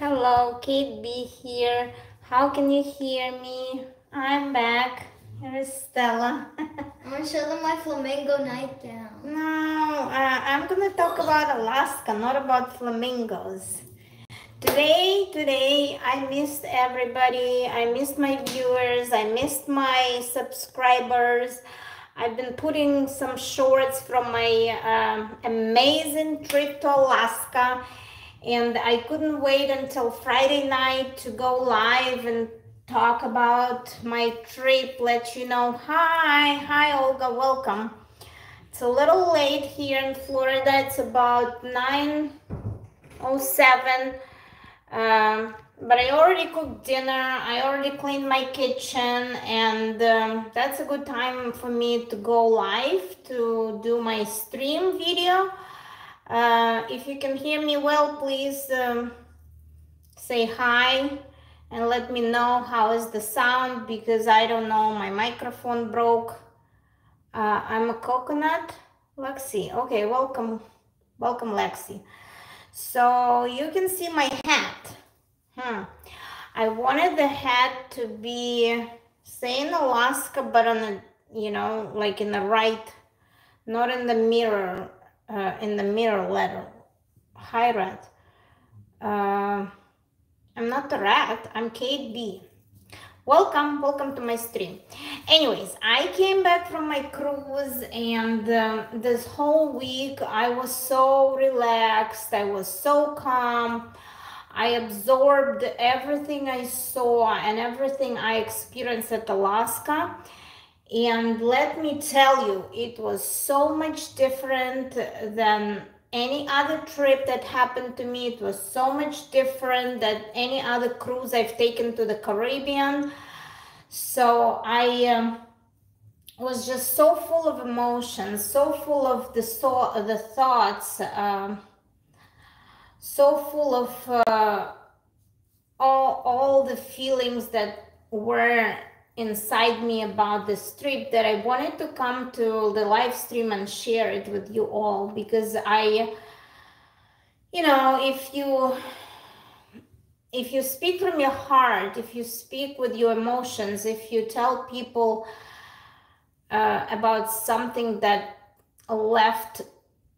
Hello, Kate B here. How can you hear me? I'm back. Here is Stella. I'm gonna show them my flamingo nightgown. No, I'm gonna talk about Alaska, not about flamingos. Today, I missed everybody. I missed my viewers. I missed my subscribers. I've been putting some shorts from my amazing trip to Alaska, and I couldn't wait until Friday night to go live and talk about my trip, let you know. Hi Olga, welcome. It's a little late here in Florida. It's about 9:07. But I already cooked dinner. I already cleaned my kitchen, and that's a good time for me to go live to do my stream video. If you can hear me well, please say hi and let me know how is the sound, because I don't know, my microphone broke. I'm a coconut. Lexi, okay, welcome Lexi. So you can see my hat. I wanted the hat to be saying Alaska, but on the, like in the right, not in the mirror, letter. Hi, rat. I'm not a rat, I'm Kate B. Welcome to my stream. Anyways, I came back from my cruise, and this whole week I was so relaxed, I was so calm. I absorbed everything I saw and everything I experienced at Alaska. And let me tell you, it was so much different than any other trip that happened to me. It was so much different than any other cruise I've taken to the Caribbean. So I was just so full of emotions, so full of the thoughts, so full of all the feelings that were inside me about this trip, that I wanted to come to the live stream and share it with you all, because if you speak from your heart, if you speak with your emotions, if you tell people about something that left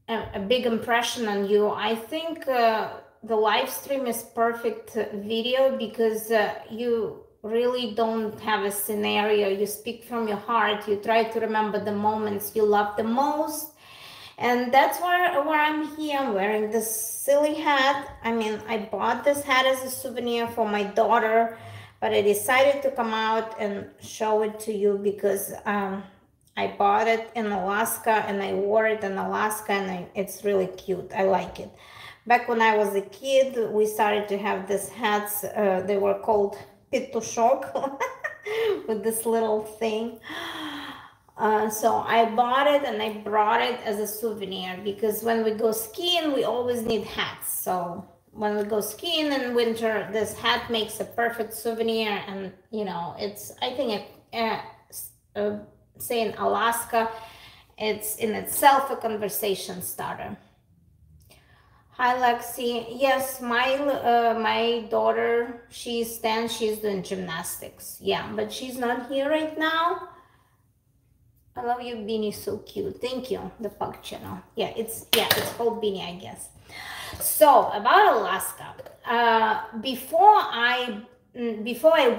a big impression on you, I think the live stream is perfect video, because you really don't have a scenario. You speak from your heart. You try to remember the moments you love the most. And that's where I'm here. I'm wearing this silly hat. I mean, I bought this hat as a souvenir for my daughter, but I decided to come out and show it to you because I bought it in Alaska and I wore it in Alaska, and it's really cute. I like it. Back when I was a kid, we started to have these hats. They were called pitushok with this little thing. So I bought it and I brought it as a souvenir, because when we go skiing, we always need hats. So when we go skiing in winter, this hat makes a perfect souvenir. And it's, I think, say in Alaska, it's in itself a conversation starter. Hi Lexi. Yes, my daughter, she's doing gymnastics. Yeah, but she's not here right now. I love you, Beanie, so cute. Thank you, the Pug channel. Yeah, it's called Beanie, I guess. So about Alaska, before I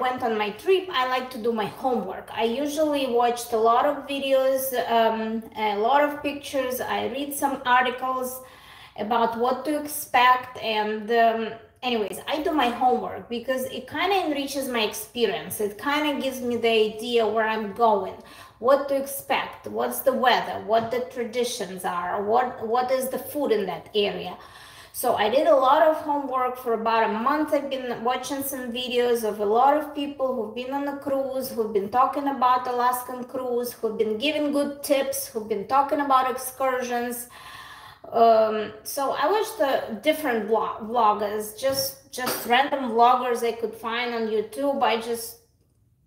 went on my trip, I like to do my homework. I usually watched a lot of videos, a lot of pictures. I read some articles about what to expect, and anyways, I do my homework because it kind of enriches my experience. It kind of gives me the idea where I'm going, what to expect, what's the weather, what the traditions are, what is the food in that area. So I did a lot of homework for about a month. I've been watching some videos of a lot of people who've been on a cruise, who've been talking about Alaskan cruise, who've been giving good tips, who've been talking about excursions. So I watched the different vloggers, just random vloggers I could find on YouTube. I just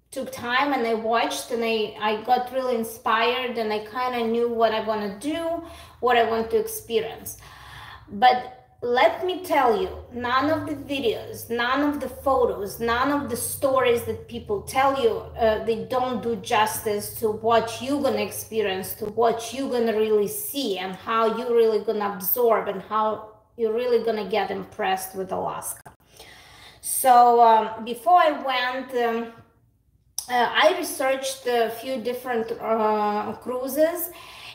took time and I watched, and I got really inspired, and I kind of knew what I want to do, what I want to experience. But let me tell you, none of the videos, none of the photos, none of the stories that people tell you, they don't do justice to what you're gonna experience, to what you're gonna really see, and how you're really gonna absorb, and how you're really gonna get impressed with Alaska. So before I went, I researched a few different cruises,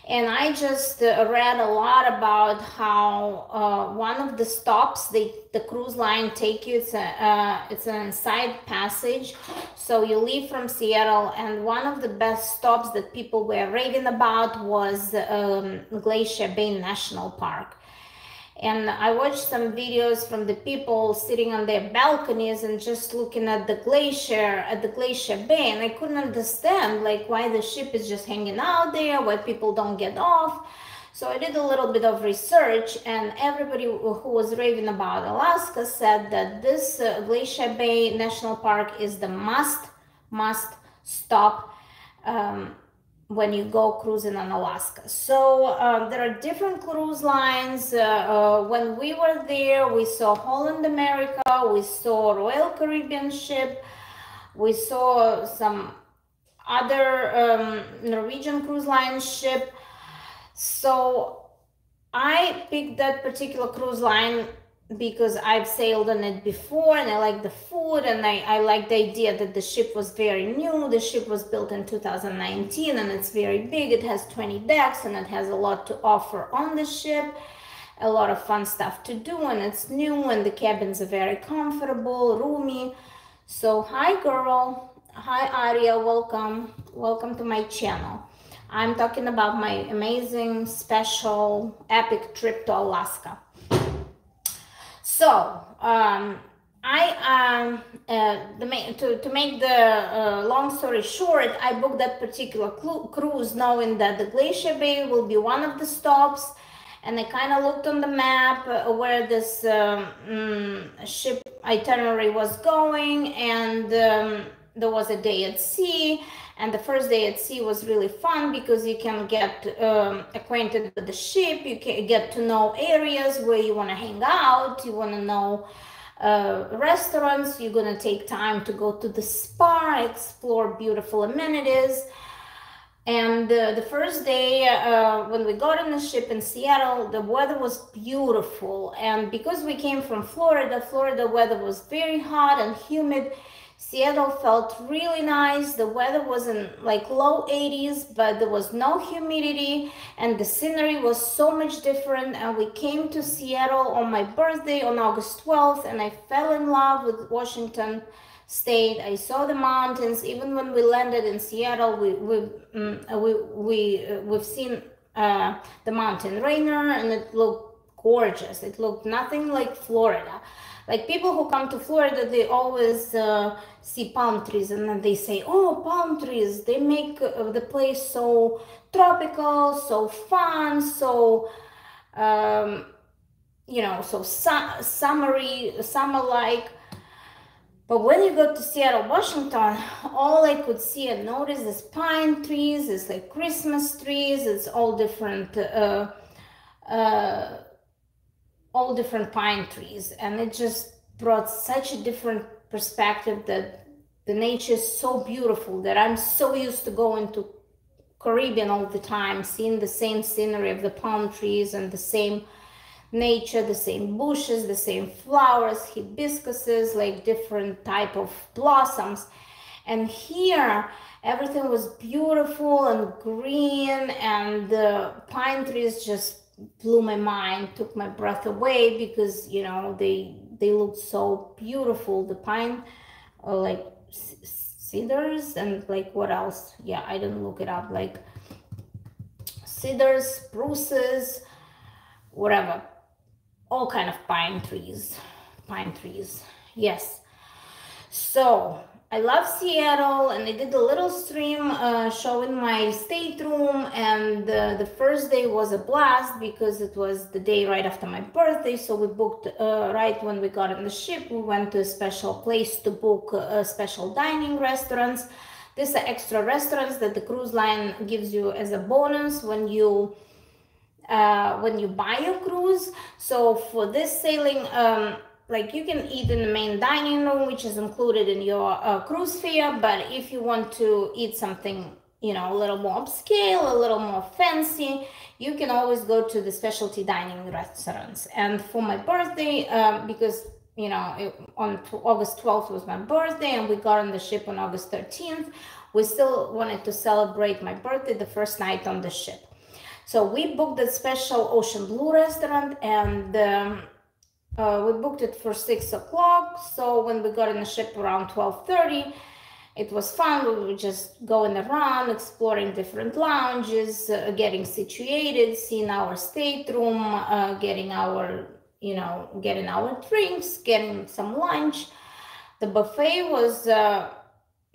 and I just read a lot about how one of the stops the cruise line take you, it's an inside passage. So you leave from Seattle, and one of the best stops that people were raving about was Glacier Bay National Park. And I watched some videos from the people sitting on their balconies and just looking at the glacier bay, and I couldn't understand like why the ship is just hanging out there, why people don't get off. So I did a little bit of research, and everybody who was raving about Alaska said that this Glacier Bay National Park is the must stop when you go cruising on Alaska. So there are different cruise lines. When we were there, we saw Holland America, we saw Royal Caribbean ship, we saw some other Norwegian cruise line ship. So I picked that particular cruise line because I've sailed on it before, and I like the food, and I like the idea that the ship was very new. The ship was built in 2019, and it's very big. It has 20 decks, and it has a lot to offer on the ship, a lot of fun stuff to do, and it's new, and the cabins are very comfortable, roomy. So hi girl, hi Aria, welcome to my channel. I'm talking about my amazing, special, epic trip to Alaska. So to make the long story short, I booked that particular cruise knowing that the Glacier Bay will be one of the stops, and I kind of looked on the map where this ship itinerary was going, and there was a day at sea. And the first day at sea was really fun because you can get acquainted with the ship, you can get to know areas where you want to hang out, you want to know restaurants, you're going to take time to go to the spa, explore beautiful amenities. And the first day when we got on the ship in Seattle, the weather was beautiful. And because we came from Florida weather was very hot and humid. Seattle felt really nice. The weather was in like low 80s, but there was no humidity, and the scenery was so much different. And we came to Seattle on my birthday on August 12th, and I fell in love with Washington State. I saw the mountains. Even when we landed in Seattle, we've seen the mountain Rainier, and it looked gorgeous. It looked nothing like Florida. Like people who come to Florida, they always see palm trees, and then they say, oh, palm trees, they make the place so tropical, so fun, so, you know, so summer-like. But when you go to Seattle, Washington, all I could see and notice is pine trees, it's like Christmas trees, it's all different pine trees, and it just brought such a different perspective that the nature is so beautiful that I'm so used to going to Caribbean all the time, seeing the same scenery of the palm trees and the same nature, the same bushes, the same flowers, hibiscuses, like different type of blossoms. And here everything was beautiful and green, and the pine trees just blew my mind, took my breath away, because you know they look so beautiful. The pine, like cedars, and like what else? Yeah, I didn't look it up. Like cedars, spruces, whatever, all kind of pine trees. Yes. So I love Seattle, and I did a little stream showing my stateroom, and the first day was a blast because it was the day right after my birthday. So we booked right when we got on the ship. We went to a special place to book special dining restaurants. These are extra restaurants that the cruise line gives you as a bonus when you when you buy a cruise. So for this sailing, like you can eat in the main dining room, which is included in your cruise fare. But if you want to eat something, you know, a little more upscale, a little more fancy, you can always go to the specialty dining restaurants. And for my birthday, because you know, on August 12th was my birthday, and we got on the ship on August 13th. We still wanted to celebrate my birthday the first night on the ship. So we booked the special Ocean Blue restaurant, and we booked it for 6 o'clock. So when we got in the ship around 12:30, it was fun. We were just going around, exploring different lounges, getting situated, seeing our stateroom, getting our, you know, getting our drinks, getting some lunch. The buffet was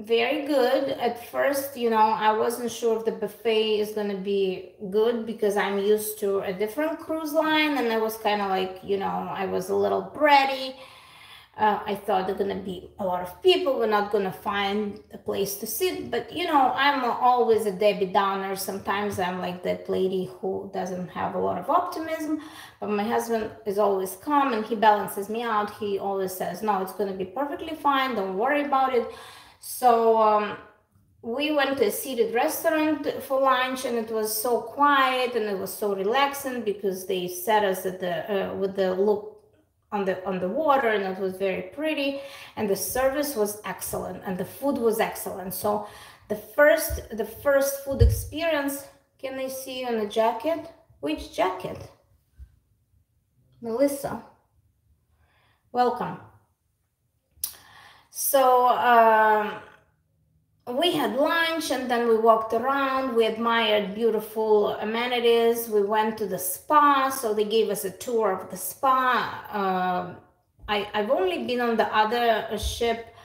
very good. At first, you know, I wasn't sure if the buffet is going to be good because I'm used to a different cruise line, and I was kind of like, you know, I was a little bratty. I thought there gonna be a lot of people. We're not gonna find a place to sit. But you know, I'm always a Debbie Downer. Sometimes I'm like that lady who doesn't have a lot of optimism. But my husband is always calm and he balances me out. He always says, "No, it's gonna be perfectly fine. Don't worry about it." So we went to a seated restaurant for lunch, and it was so quiet and it was so relaxing because they set us at the with the look on the water, and it was very pretty, and the service was excellent and the food was excellent. So the first food experience, can I see on the jacket? Which jacket? Melissa, welcome. So we had lunch, and then we walked around. We admired beautiful amenities. We went to the spa, so they gave us a tour of the spa. I've only been on the other ship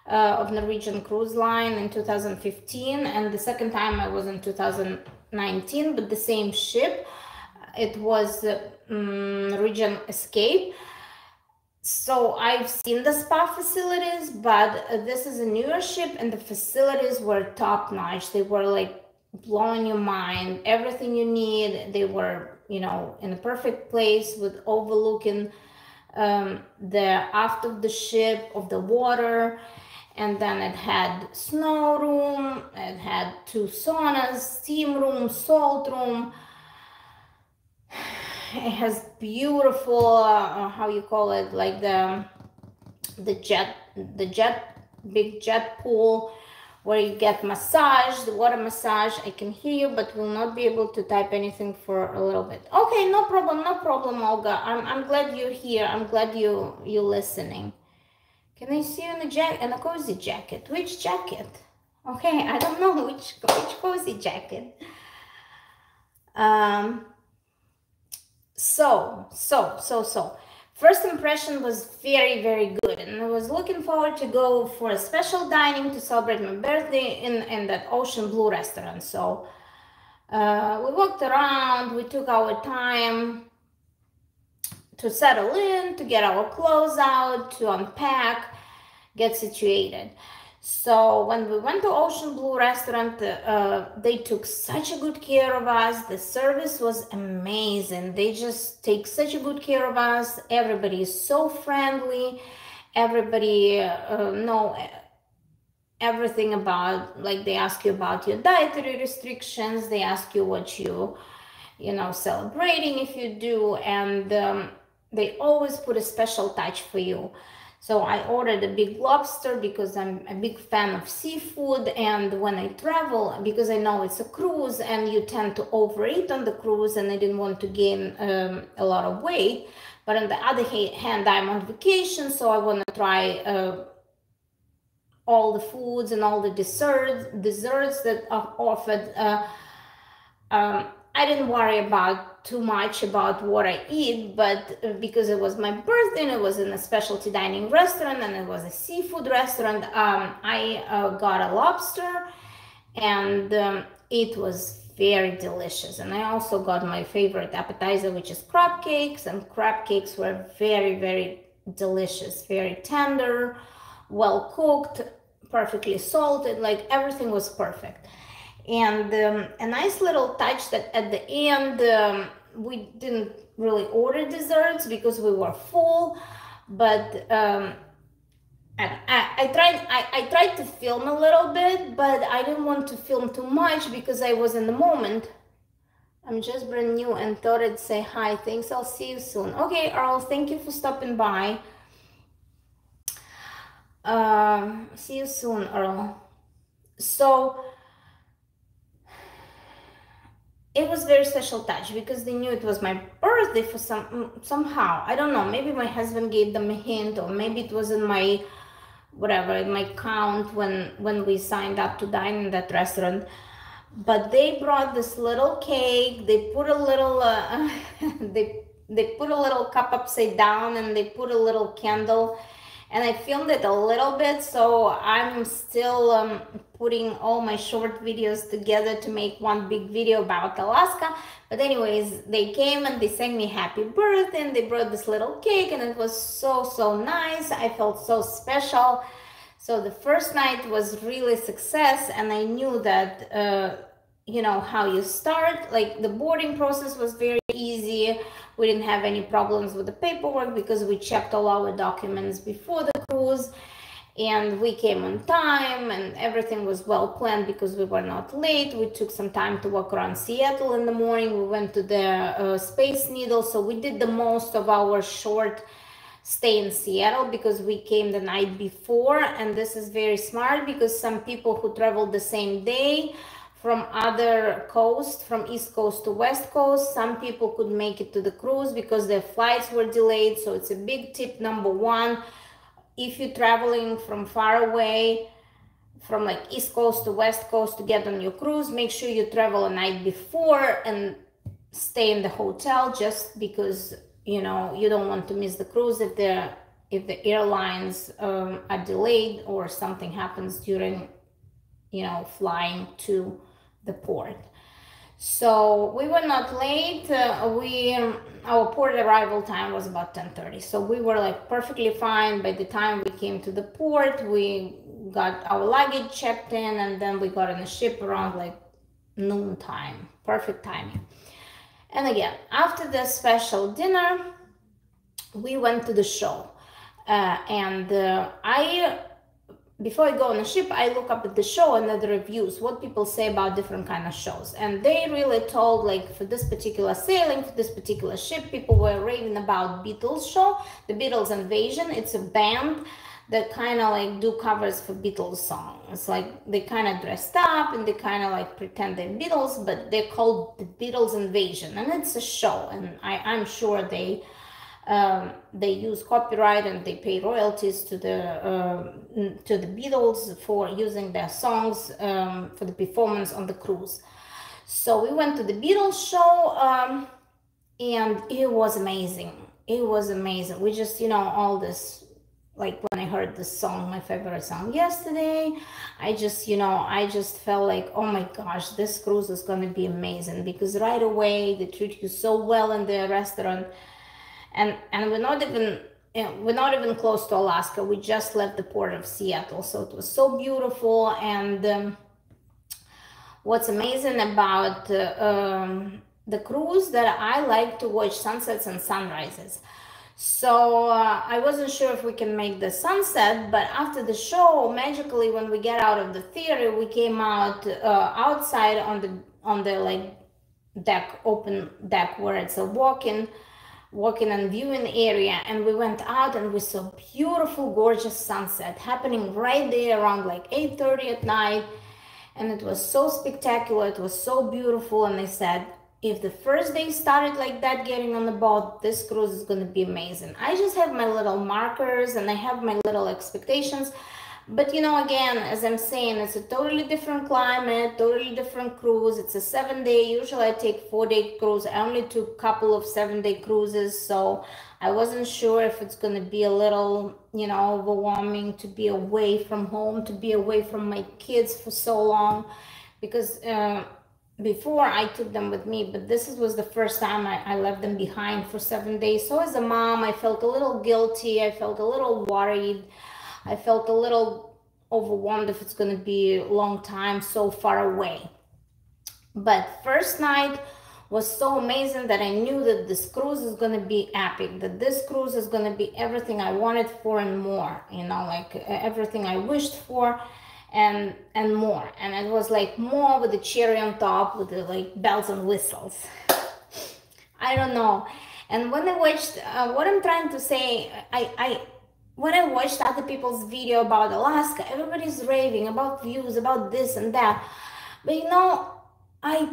of Norwegian Cruise Line in 2015, and the second time I was in 2019, but the same ship. It was Norwegian Escape. So I've seen the spa facilities, but this is a newer ship, and the facilities were top notch. They were like blowing your mind. Everything you need. They were, you know, in a perfect place with overlooking the aft of the ship, of the water. And then it had snow room. It had 2 saunas, steam room, salt room. It has beautiful how you call it, like the jet big jet pool where you get massage, the water massage. I can hear you, but will not be able to type anything for a little bit. Okay, no problem, Olga. I'm glad you're here. I'm glad you're listening. Can I see you in a cozy jacket? Which jacket? Okay, I don't know which cozy jacket. So first impression was very, very good, and I was looking forward to go for a special dining to celebrate my birthday in that Ocean Blue restaurant. So we walked around, we took our time to settle in, to get our clothes out, to unpack, get situated. So when we went to Ocean Blue restaurant, they took such a good care of us. The service was amazing. They just take such a good care of us. Everybody is so friendly. Everybody know everything about, like, they ask you about your dietary restrictions. They ask you what you know, celebrating if you do, and they always put a special touch for you. So I ordered a big lobster because I'm a big fan of seafood, and when I travel, because I know it's a cruise and you tend to overeat on the cruise, and I didn't want to gain a lot of weight. But on the other hand, I'm on vacation, so I want to try all the foods and all the desserts that are offered. I didn't worry about too much about what I eat, but because it was my birthday and it was in a specialty dining restaurant and it was a seafood restaurant, I got a lobster, and it was very delicious. And I also got my favorite appetizer, which is crab cakes, and crab cakes were very, very delicious, very tender, well cooked, perfectly salted, like everything was perfect. And a nice little touch that at the end, we didn't really order desserts because we were full, but and I tried to film a little bit, but I didn't want to film too much because I was in the moment. I'm just brand new and thought I'd say hi. Thanks, I'll see you soon. Okay, Earl, thank you for stopping by. See you soon, Earl. So it was very special touch because they knew it was my birthday for somehow. I don't know, maybe my husband gave them a hint, or maybe it was in my whatever, in my count when we signed up to dine in that restaurant. But they brought this little cake. They put a little they put a little cup upside down, and they put a little candle, and I filmed it a little bit, so I'm still putting all my short videos together to make one big video about Alaska. But anyways, they came and they sang me happy birthday, and they brought this little cake, and it was so nice. I felt so special. So the first night was really success, and I knew that you know how you start. Like, the boarding process was very easy. We didn't have any problems with the paperwork because we checked all our documents before the cruise, and we came on time, and everything was well planned because we were not late. We took some time to walk around Seattle in the morning. We went to the Space Needle, so we did the most of our short stay in Seattle because we came the night before. And this is very smart because some people who traveled the same day from other coast, from East Coast to West Coast, some people could make it to the cruise because their flights were delayed. So it's a big tip, number one. If you're traveling from far away, from like East Coast to West Coast to get on your cruise, make sure you travel a night before and stay in the hotel, just because, you know, you don't want to miss the cruise if the airlines are delayed or something happens during, you know, flying to the port. So we were not late. Our port arrival time was about 10:30, so we were like perfectly fine. By the time we came to the port, we got our luggage checked in, and then we got on the ship around like noon time. Perfect timing. And again, after the special dinner, we went to the show, before I go on a ship, I look up at the show and at the reviews, what people say about different kind of shows. And they really told, like, for this particular sailing, for this particular ship, people were raving about Beatles show, the Beatles Invasion. It's a band that kind of like do covers for Beatles songs. It's like they kind of dressed up and they kind of like pretend they're Beatles, but they're called the Beatles Invasion. And it's a show, and I'm sure they use copyright and they pay royalties to the Beatles for using their songs for the performance on the cruise. So we went to the Beatles show, and it was amazing. It was amazing. We just, you know, all this, like when I heard this song, my favorite song, Yesterday, I just felt like, oh my gosh, this cruise is going to be amazing, because right away they treat you so well in the restaurant. And we're not even close to Alaska. We just left the port of Seattle, so it was so beautiful. And what's amazing about the cruise, that I like to watch sunsets and sunrises. So I wasn't sure if we can make the sunset, but after the show, magically, when we get out of the theater, we came out outside on the like deck, open deck, where it's a walking and viewing area, and we went out and we saw beautiful, gorgeous sunset happening right there around like 8:30 at night, and it was so spectacular. It was so beautiful. And they said, if the first day started like that, getting on the boat, this cruise is going to be amazing. I just have my little markers and I have my little expectations. But, you know, again, as I'm saying, it's a totally different climate, totally different cruise. It's a 7-day. Usually I take 4-day cruise. I only took a couple of 7-day cruises, so I wasn't sure if it's going to be a little, you know, overwhelming to be away from home, to be away from my kids for so long, because before I took them with me, but this was the first time I left them behind for 7 days. So as a mom, I felt a little guilty. I felt a little worried. I felt a little overwhelmed if it's going to be a long time so far away. But first night, was so amazing that I knew that this cruise is going to be epic, that this cruise is going to be everything I wanted for and more, like everything I wished for and more. And it was like more with the cherry on top, with the like bells and whistles. I don't know. And when I watched, what I'm trying to say, when I watched other people's video about Alaska, everybody's raving about views, about this and that. But I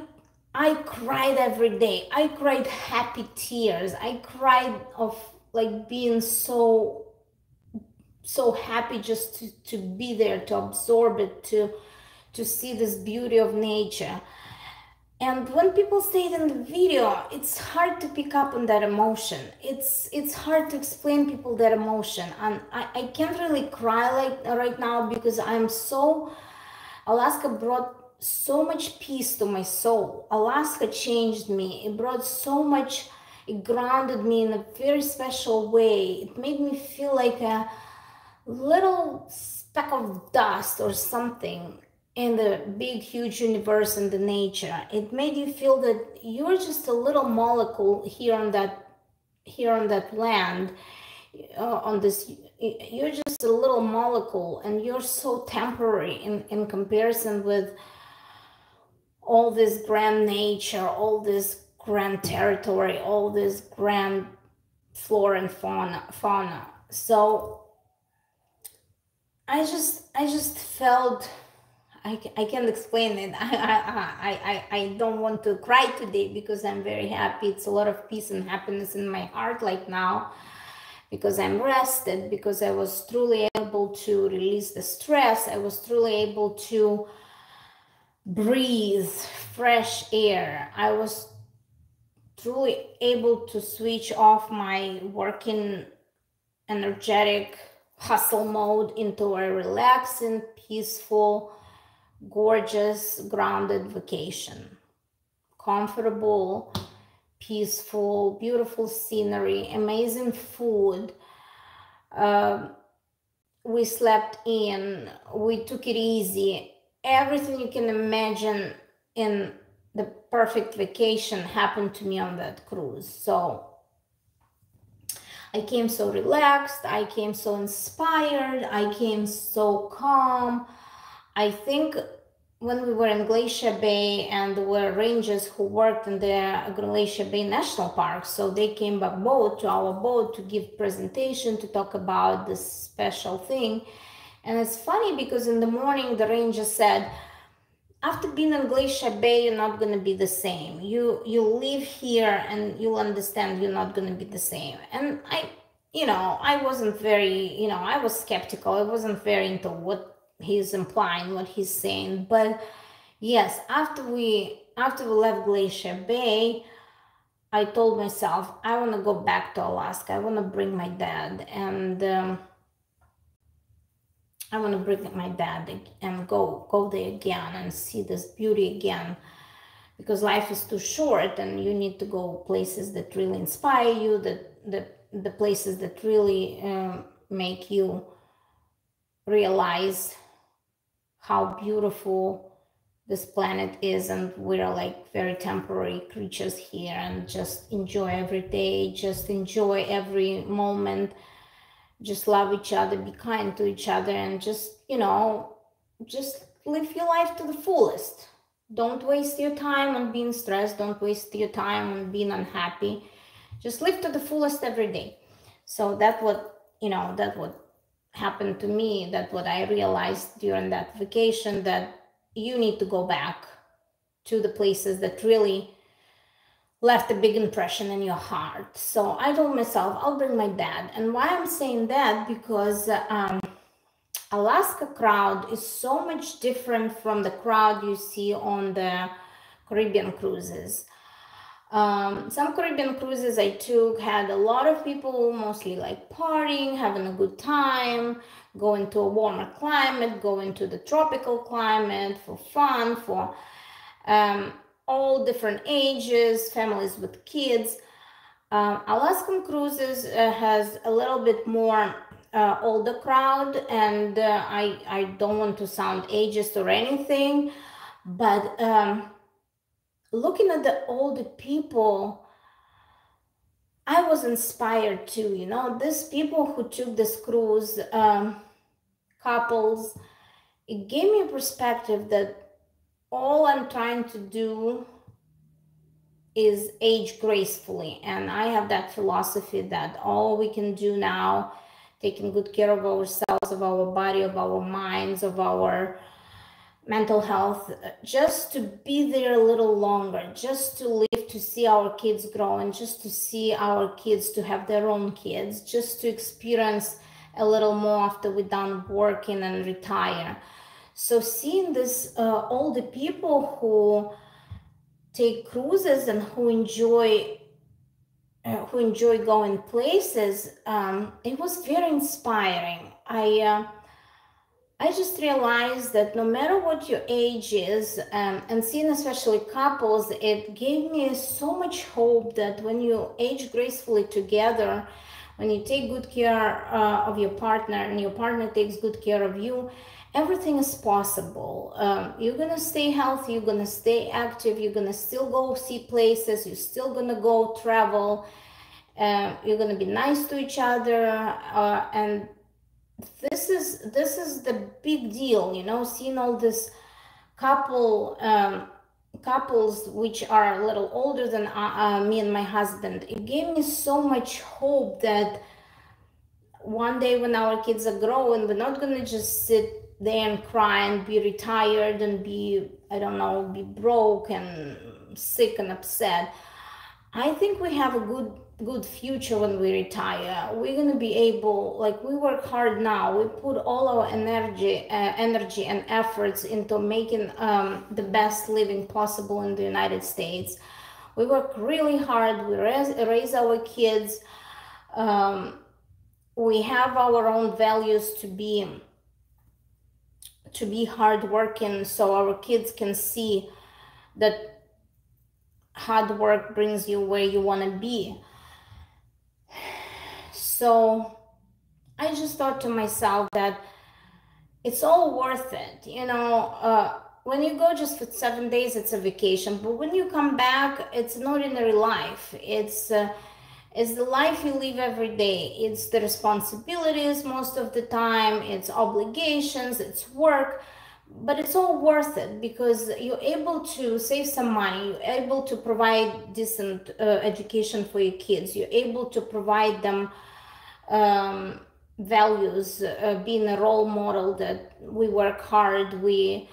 I cried every day. I cried happy tears. I cried of like being so happy just to be there, to absorb it, to see this beauty of nature. And when people say it in the video, it's hard to pick up on that emotion. It's hard to explain people that emotion. And I can't really cry like right now because Alaska brought so much peace to my soul. Alaska changed me. It brought so much, it grounded me in a very special way. It made me feel like a little speck of dust or something in the big huge universe and the nature. It made you feel that you're just a little molecule here on that land, on this, you're just a little molecule, and you're so temporary in comparison with all this grand nature, all this grand territory, all this grand flora and fauna. So I just felt, I can't explain it. I don't want to cry today because I'm very happy. It's a lot of peace and happiness in my heart like now, because I'm rested, because I was truly able to release the stress. I was truly able to breathe fresh air. I was truly able to switch off my working energetic hustle mode into a relaxing, peaceful, gorgeous, grounded vacation. Comfortable, peaceful, beautiful scenery, amazing food. We slept in, we took it easy. Everything you can imagine in the perfect vacation happened to me on that cruise. So I came so relaxed, I came so inspired, I came so calm. I think when we were in Glacier Bay, and there were rangers who worked in the Glacier Bay National Park, so they came by boat to our boat to give presentation, to talk about this special thing. And it's funny because in the morning the ranger said, after being in Glacier Bay, you're not going to be the same. You live here and you'll understand you're not going to be the same. And I wasn't very, I was skeptical. I wasn't very into what he's implying, what he's saying. But yes, after we left Glacier Bay, I told myself, I want to go back to Alaska. I want to bring my dad, and I want to bring my dad and go there again and see this beauty again, because life is too short and you need to go places that really inspire you, the places that really make you realize how beautiful this planet is, and we're like very temporary creatures here, and just enjoy every day, just enjoy every moment, just love each other, be kind to each other, and just just live your life to the fullest. Don't waste your time on being stressed, don't waste your time on being unhappy. Just live to the fullest every day. So that's what happened to me, that what I realized during that vacation, that you need to go back to the places that really left a big impression in your heart. So I told myself, I'll bring my dad. And why I'm saying that, because Alaska crowd is so much different from the crowd you see on the Caribbean cruises. Some Caribbean cruises I took had a lot of people, mostly like partying, having a good time, going to a warmer climate, going to the tropical climate for fun, for all different ages, families with kids. Alaskan cruises has a little bit more older crowd, and I don't want to sound ageist or anything, but looking at the older people, I was inspired too. These people who took this cruise, couples, it gave me a perspective that all I'm trying to do is age gracefully. And I have that philosophy that all we can do now, taking good care of ourselves, of our body, of our minds, of our mental health, just to be there a little longer, just to live, to see our kids grow, and just to see our kids to have their own kids, just to experience a little more after we're done working and retire. So seeing this older people who take cruises and who enjoy going places, it was very inspiring. I just realized that no matter what your age is, and seeing especially couples, it gave me so much hope that when you age gracefully together, when you take good care of your partner and your partner takes good care of you, everything is possible. You're gonna stay healthy, you're gonna stay active, you're gonna still go see places, you're still gonna go travel, you're gonna be nice to each other, and this is the big deal, seeing all this couples which are a little older than me and my husband. It gave me so much hope that one day when our kids are growing, we're not gonna just sit there and cry and be retired and be, I don't know, be broke and sick and upset. I think we have a good future when we retire. We're gonna be able, like, we work hard now. We put all our energy and efforts into making the best living possible in the United States. We work really hard. We raise our kids. We have our own values to be hardworking, so our kids can see that hard work brings you where you want to be. So I just thought to myself that it's all worth it. When you go just for 7 days, it's a vacation, but when you come back, it's an ordinary life. It's the life you live every day. It's the responsibilities most of the time, it's obligations, it's work, but it's all worth it because you're able to save some money, you're able to provide decent education for your kids, you're able to provide them values, being a role model that we work hard, we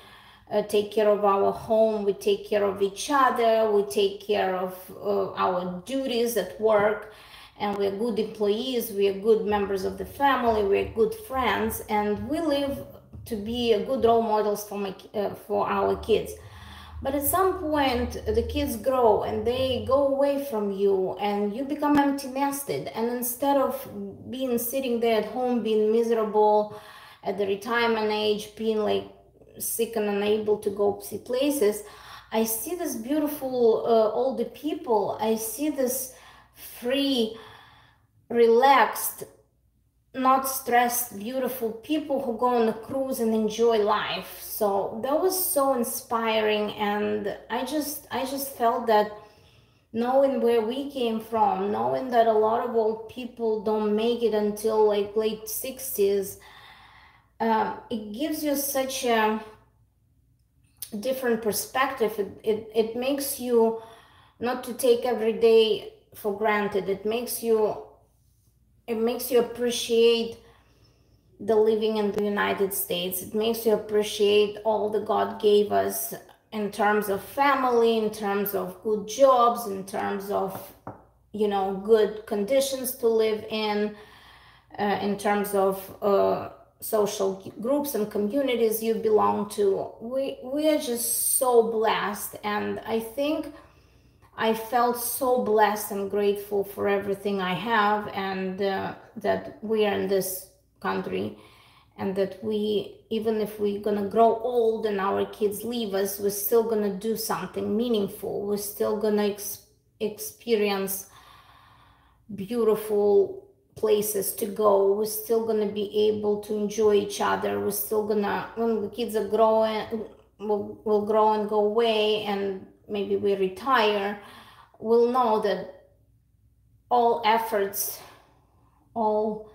take care of our home, we take care of each other, we take care of our duties at work, and we're good employees, we are good members of the family, we're good friends, and we live to be a good role models for our kids. But at some point, the kids grow and they go away from you and you become empty nested. And instead of being sitting there at home, being miserable at the retirement age, being like sick and unable to go see places, I see this beautiful older people. I see this free, relaxed, not stressed, beautiful people who go on a cruise and enjoy life. So that was so inspiring, and I just felt that knowing where we came from, knowing that a lot of old people don't make it until like late 60s, it gives you such a different perspective. It makes you not to take every day for granted. It makes you appreciate the living in the United States. It makes you appreciate all that God gave us in terms of family, in terms of good jobs, in terms of, good conditions to live in terms of social groups and communities you belong to. We are just so blessed, and I think I felt so blessed and grateful for everything I have, and that we are in this country, and that we, even if we're gonna grow old and our kids leave us, we're still gonna do something meaningful. We're still gonna experience beautiful places to go. We're still gonna be able to enjoy each other. We're still gonna, when the kids are growing, will grow and go away, and maybe we retire, we'll know that all efforts, all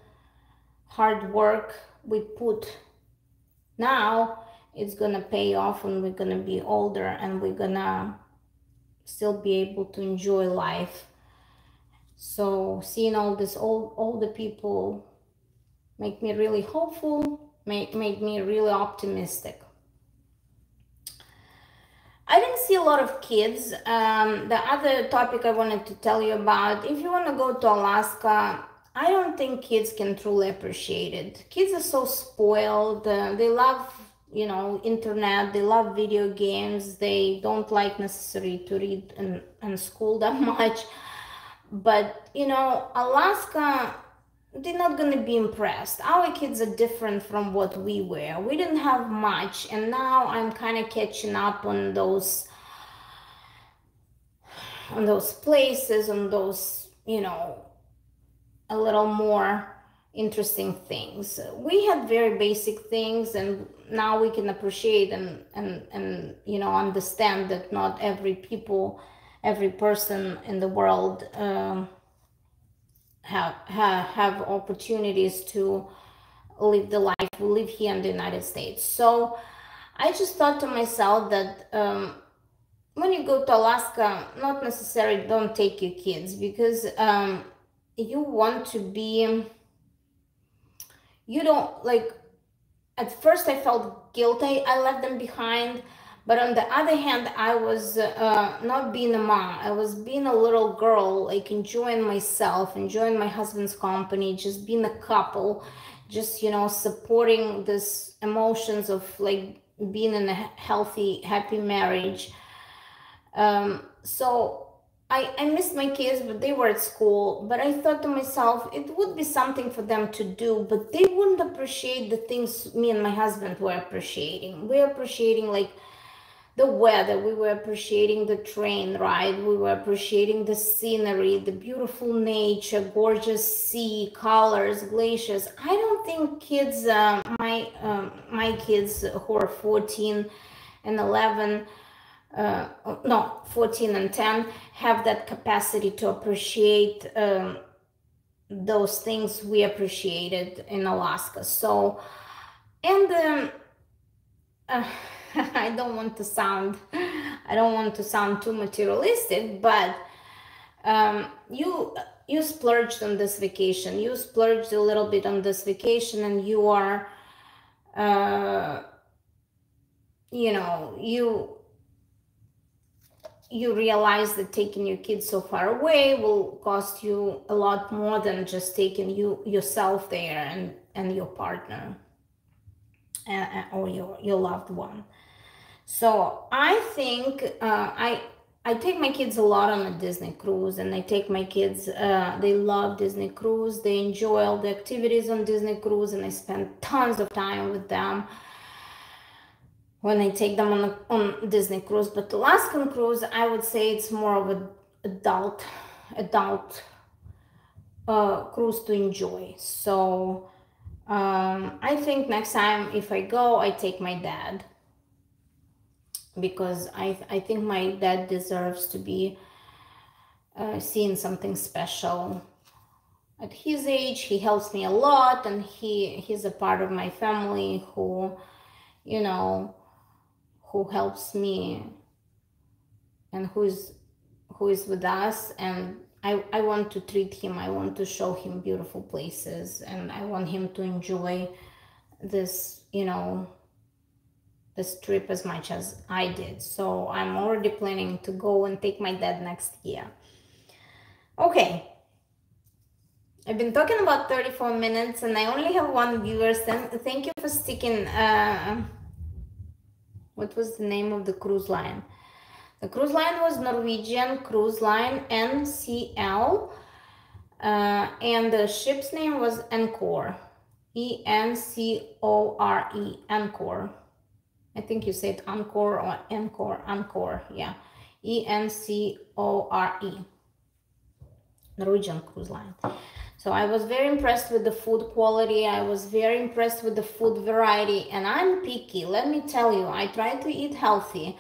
hard work we put now, it's gonna pay off when we're gonna be older, and we're gonna still be able to enjoy life. So seeing all this older people make me really hopeful, make me really optimistic. I didn't see a lot of kids. The other topic I wanted to tell you about, if you want to go to Alaska, I don't think kids can truly appreciate it. Kids are so spoiled. They love, internet. They love video games. They don't like necessarily to read and school that much. But, Alaska, they're not going to be impressed. Our kids are different from what we were. We didn't have much, and now I'm kind of catching up on those places, on those, a little more interesting things. We had very basic things, and now we can appreciate and understand that not every person in the world have opportunities to live the life we live here in the United States. So I just thought to myself that when you go to Alaska, not necessarily don't take your kids, because you want to be, you don't like, at first I felt guilty I left them behind, but on the other hand, I was not being a mom. I was being a little girl, like enjoying myself, enjoying my husband's company, just being a couple, just, supporting this emotions of like being in a healthy, happy marriage. So I missed my kids, but they were at school. But I thought to myself, it would be something for them to do, but they wouldn't appreciate the things me and my husband were appreciating. We're appreciating like the weather, we were appreciating the train ride, we were appreciating the scenery, the beautiful nature, gorgeous sea, colors, glaciers. I don't think kids, my kids who are 14 and 11, 14 and 10, have that capacity to appreciate those things we appreciated in Alaska. So, and I don't want to sound too materialistic, but you splurged on this vacation. You splurged a little bit on this vacation, and you are, you realize that taking your kids so far away will cost you a lot more than just taking yourself there and your partner or your loved one. So I think I take my kids a lot on a Disney cruise, and I take my kids, they love Disney cruise. They enjoy all the activities on Disney cruise, and I spend tons of time with them when I take them on Disney cruise. But the Alaskan cruise, I would say it's more of an adult cruise to enjoy. So I think next time if I go, I take my dad, because I think my dad deserves to be seeing something special. At his age, he helps me a lot, and he's a part of my family who helps me, and who is with us. And I want to treat him, I want to show him beautiful places, and I want him to enjoy this this trip as much as I did. So I'm already planning to go and take my dad next year. Okay, I've been talking about 34 minutes, and I only have one viewer. Thank you for sticking. What was the name of the cruise line? The cruise line was Norwegian Cruise Line, NCL, and the ship's name was Encore, ENCORE, Encore. I think you said Encore or Encore, yeah, ENCORE, Norwegian Cruise Line. So I was very impressed with the food quality. I was very impressed with the food variety, and I'm picky. Let me tell you, I try to eat healthy.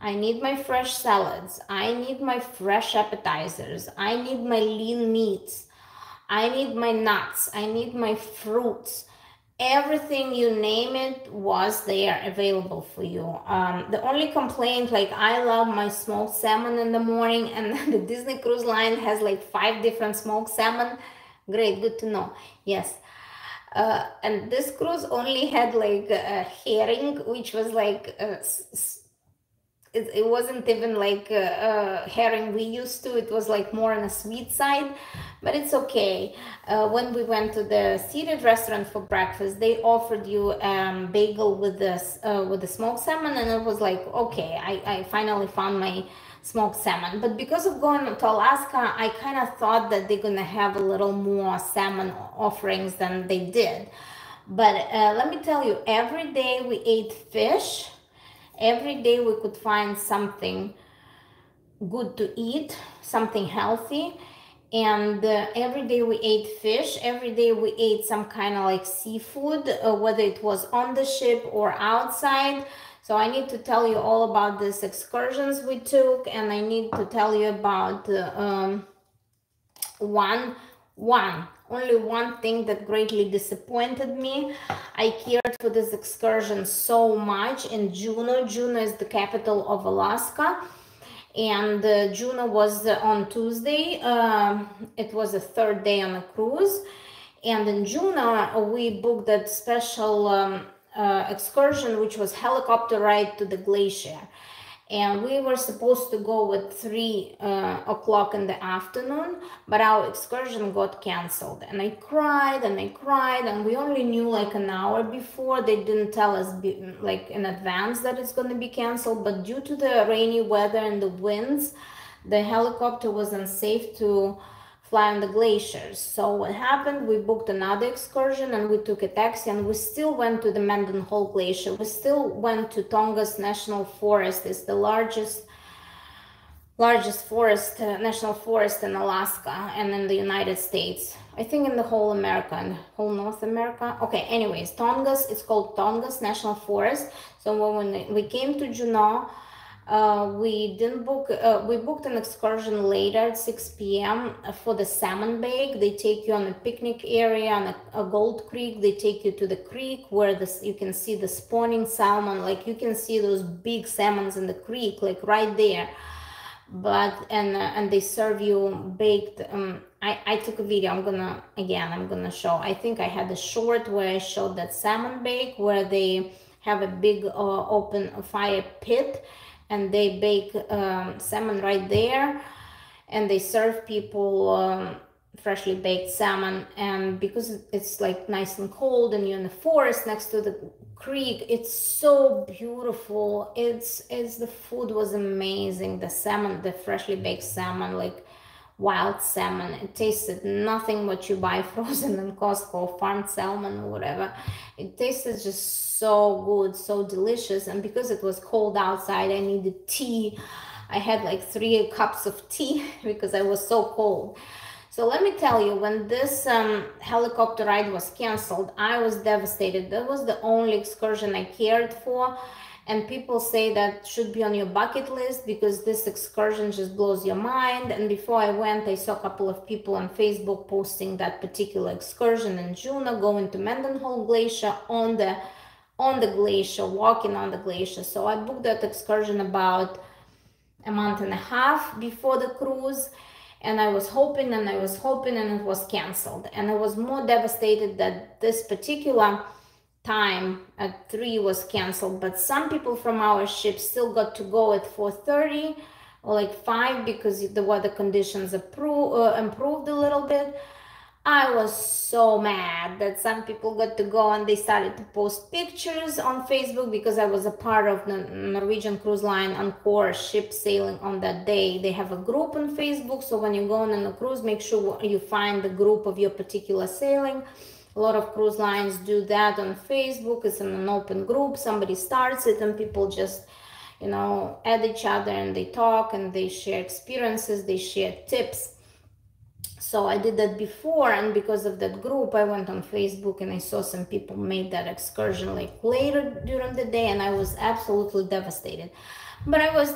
I need my fresh salads. I need my fresh appetizers. I need my lean meats. I need my nuts. I need my fruits. Everything you name it was there available for you. The only complaint, like I love my smoked salmon in the morning, and the Disney Cruise Line has like 5 different smoked salmon. Great, good to know. Yes. And this cruise only had like a herring, which was like it wasn't even like herring we used to. It was like more on a sweet side, but it's okay. When we went to the seated restaurant for breakfast, they offered you bagel with the smoked salmon, and it was like, okay, I finally found my smoked salmon. But because of going to Alaska, I kind of thought that they're gonna have a little more salmon offerings than they did. But let me tell you, every day we ate fish. Every day we could find something good to eat, something healthy. And every day we ate fish. Every day we ate some kind of like seafood, whether it was on the ship or outside. So I need to tell you all about these excursions we took, and I need to tell you about one only one thing that greatly disappointed me. I cared for this excursion so much in Juneau. Juneau is the capital of Alaska, and Juneau was on Tuesday. It was the third day on a cruise, and in Juneau we booked that special excursion, which was helicopter ride to the glacier. And we were supposed to go at 3 o'clock in the afternoon, but our excursion got canceled. And I cried and I cried, and we only knew like an hour before. They didn't tell us like in advance that it's going to be canceled, but due to the rainy weather and the winds, the helicopter was unsafe to fly on the glaciers. So what happened, we booked another excursion and we took a taxi, and we still went to the Mendenhall Glacier. We still went to Tongass National Forest. It's the largest forest, national forest in Alaska and in the United States. I think in the whole America and whole North America. Okay, anyways, Tongass, it's called Tongass National Forest. So when we came to Juneau, we didn't book, we booked an excursion later at 6 p.m. for the salmon bake. They take you on a picnic area on a Gold Creek. They take you to the creek where you can see the spawning salmon. Like you can see those big salmons in the creek, like right there. But and they serve you baked. I took a video. I'm gonna show. I think I had a short where I showed that salmon bake, where they have a big open fire pit, and they bake salmon right there, and they serve people freshly baked salmon. And because it's like nice and cold and you're in the forest next to the creek, it's so beautiful. It's the food was amazing. The salmon, the freshly baked salmon, like wild salmon, it tasted nothing what you buy frozen in Costco, farmed salmon or whatever. It tasted just so good, so delicious. And because it was cold outside, I needed tea. I had like 3 cups of tea because I was so cold. So let me tell you, when this helicopter ride was canceled, I was devastated. That was the only excursion I cared for. And people say that should be on your bucket list because this excursion just blows your mind. And before I went, I saw a couple of people on Facebook posting that particular excursion in Juneau, going to Mendenhall Glacier on the glacier, walking on the glacier. So I booked that excursion about a month and a half before the cruise. And I was hoping and I was hoping, and it was canceled. And I was more devastated that this particular time at 3 was canceled, but some people from our ship still got to go at 4:30 or like 5 because the weather conditions improved a little bit. I was so mad that some people got to go, and they started to post pictures on Facebook because I was a part of the Norwegian Cruise Line Encore ship sailing on that day. They have a group on Facebook, so when you're going on a cruise, make sure you find the group of your particular sailing. A lot of cruise lines do that on Facebook. It's in an open group. Somebody starts it and people just, add each other, and they talk and they share experiences, they share tips. So I did that before, and because of that group, I went on Facebook and I saw some people made that excursion like later during the day, and I was absolutely devastated. But I was,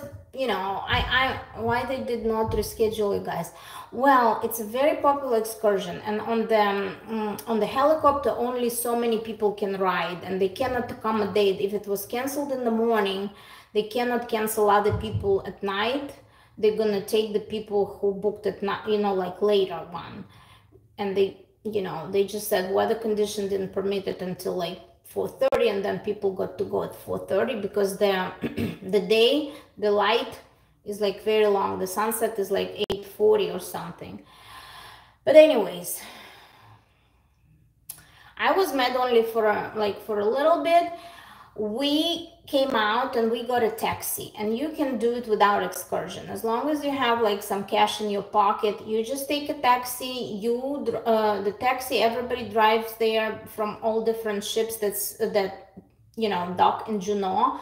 why they did not reschedule you guys? Well, it's a very popular excursion, and on the helicopter, only so many people can ride, and they cannot accommodate. If it was canceled in the morning, they cannot cancel other people at night. They're gonna take the people who booked at night, like later one. And they just said weather condition didn't permit it until like 4:30, and then people got to go at 4:30 because the light is like very long. The sunset is like 8:40 or something. But anyways, I was mad only for a little bit. We came out and we got a taxi, and you can do it without excursion as long as you have like some cash in your pocket. You just take a taxi. The taxi, everybody drives there from all different ships that dock in Juneau.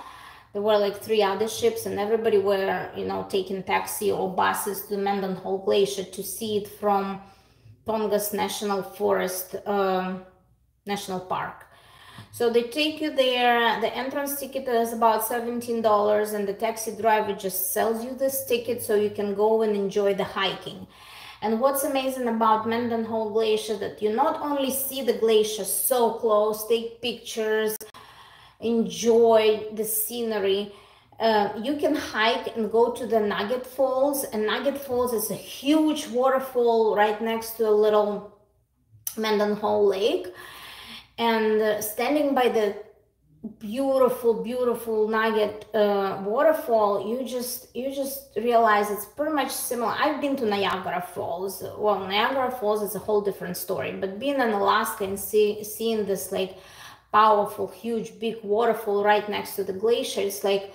There were like 3 other ships, and everybody were taking taxi or buses to Mendenhall Glacier to see it from Tongass National Forest, National Park. So they take you there. The entrance ticket is about $17, and the taxi driver just sells you this ticket so you can go and enjoy the hiking. And what's amazing about Mendenhall Glacier, that you not only see the glacier so close, take pictures, enjoy the scenery. You can hike and go to the Nugget Falls, and Nugget Falls is a huge waterfall right next to a little Mendenhall Lake. And standing by the beautiful Nugget waterfall, you just realize it's pretty much similar. I've been to Niagara Falls. Well, Niagara Falls is a whole different story, but being in Alaska and seeing this like powerful, huge, big waterfall right next to the glacier, it's like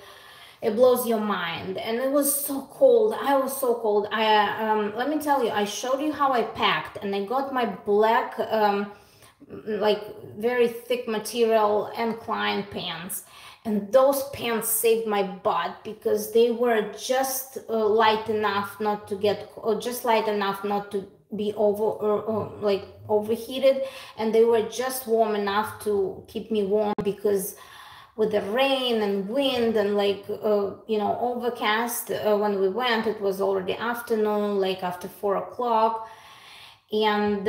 it blows your mind. And it was so cold. I was so cold. Let me tell you, I showed you how I packed, and I got my black like very thick material and Klein pants, and those pants saved my butt because they were just light enough not to get, or just light enough not to be like overheated, and they were just warm enough to keep me warm, because with the rain and wind and like overcast, when we went, it was already afternoon, like after 4 o'clock. And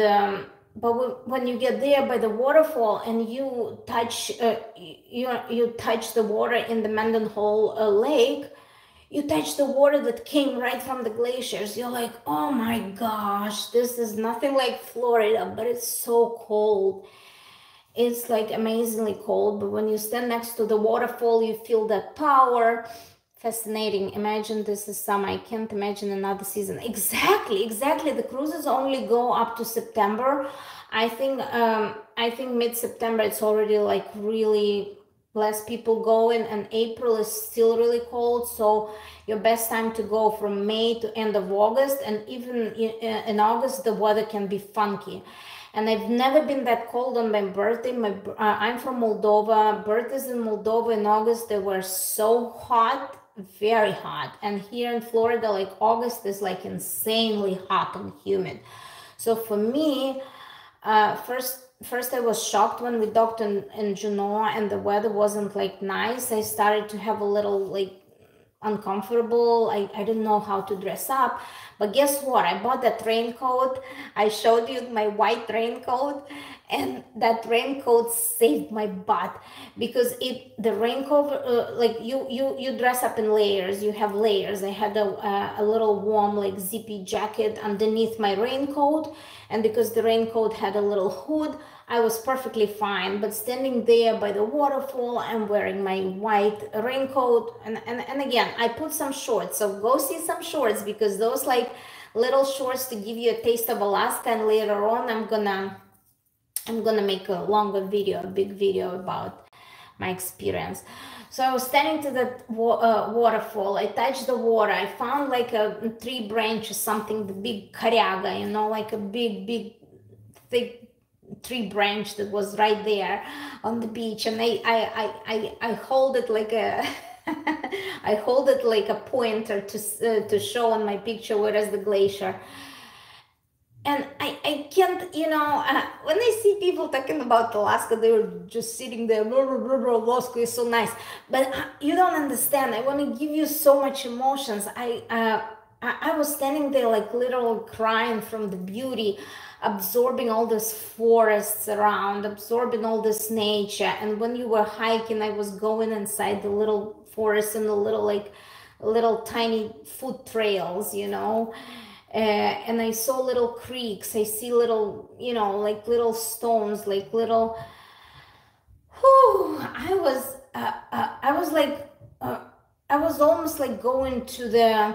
but when you get there by the waterfall and you touch you touch the water in the Mendenhall Lake, you touch the water that came right from the glaciers, you're like, oh my gosh, this is nothing like Florida, but it's so cold. It's like amazingly cold, but when you stand next to the waterfall, you feel that power. Fascinating. Imagine this is summer. I can't imagine another season. Exactly. The cruises only go up to September. I think mid-September it's already like really less people going, and April is still really cold. So your best time to go from May to end of August, and even in August the weather can be funky. And I've never been that cold on my birthday. I'm from Moldova. Birthdays in Moldova in August, they were so hot, very hot. And here in Florida, like August is like insanely hot and humid. So for me, first I was shocked when we docked in Juneau and the weather wasn't like nice. I started to have a little like uncomfortable. I didn't know how to dress up. But guess what? I bought that raincoat. I showed you my white raincoat, and that raincoat saved my butt, because the raincoat, like you dress up in layers. You have layers. I had a little warm like zippy jacket underneath my raincoat, and because the raincoat had a little hood, I was perfectly fine. But standing there by the waterfall, I'm wearing my white raincoat, and again, I put some shorts. So go see some shorts, because those like little shorts to give you a taste of Alaska. And later on, I'm gonna make a longer video, a big video about my experience. So I was standing to that waterfall. I touched the water. I found like a tree branch or something, the big karyaga, like a big thick tree branch that was right there on the beach, and I hold it like a I hold it like a pointer to show on my picture where is the glacier. and I can't, you know, when I see people talking about Alaska, they were just sitting there, blah, blah, blah, blah, Alaska is so nice. But you don't understand. I want to give you so much emotions. I was standing there like literally crying from the beauty, absorbing all this forests around, absorbing all this nature. And when you were hiking, I was going inside the little forest and the little like little tiny foot trails, you know. And I saw little creeks. I see little, you know, like little stones, like little. Whew, I was like, I was almost like going to the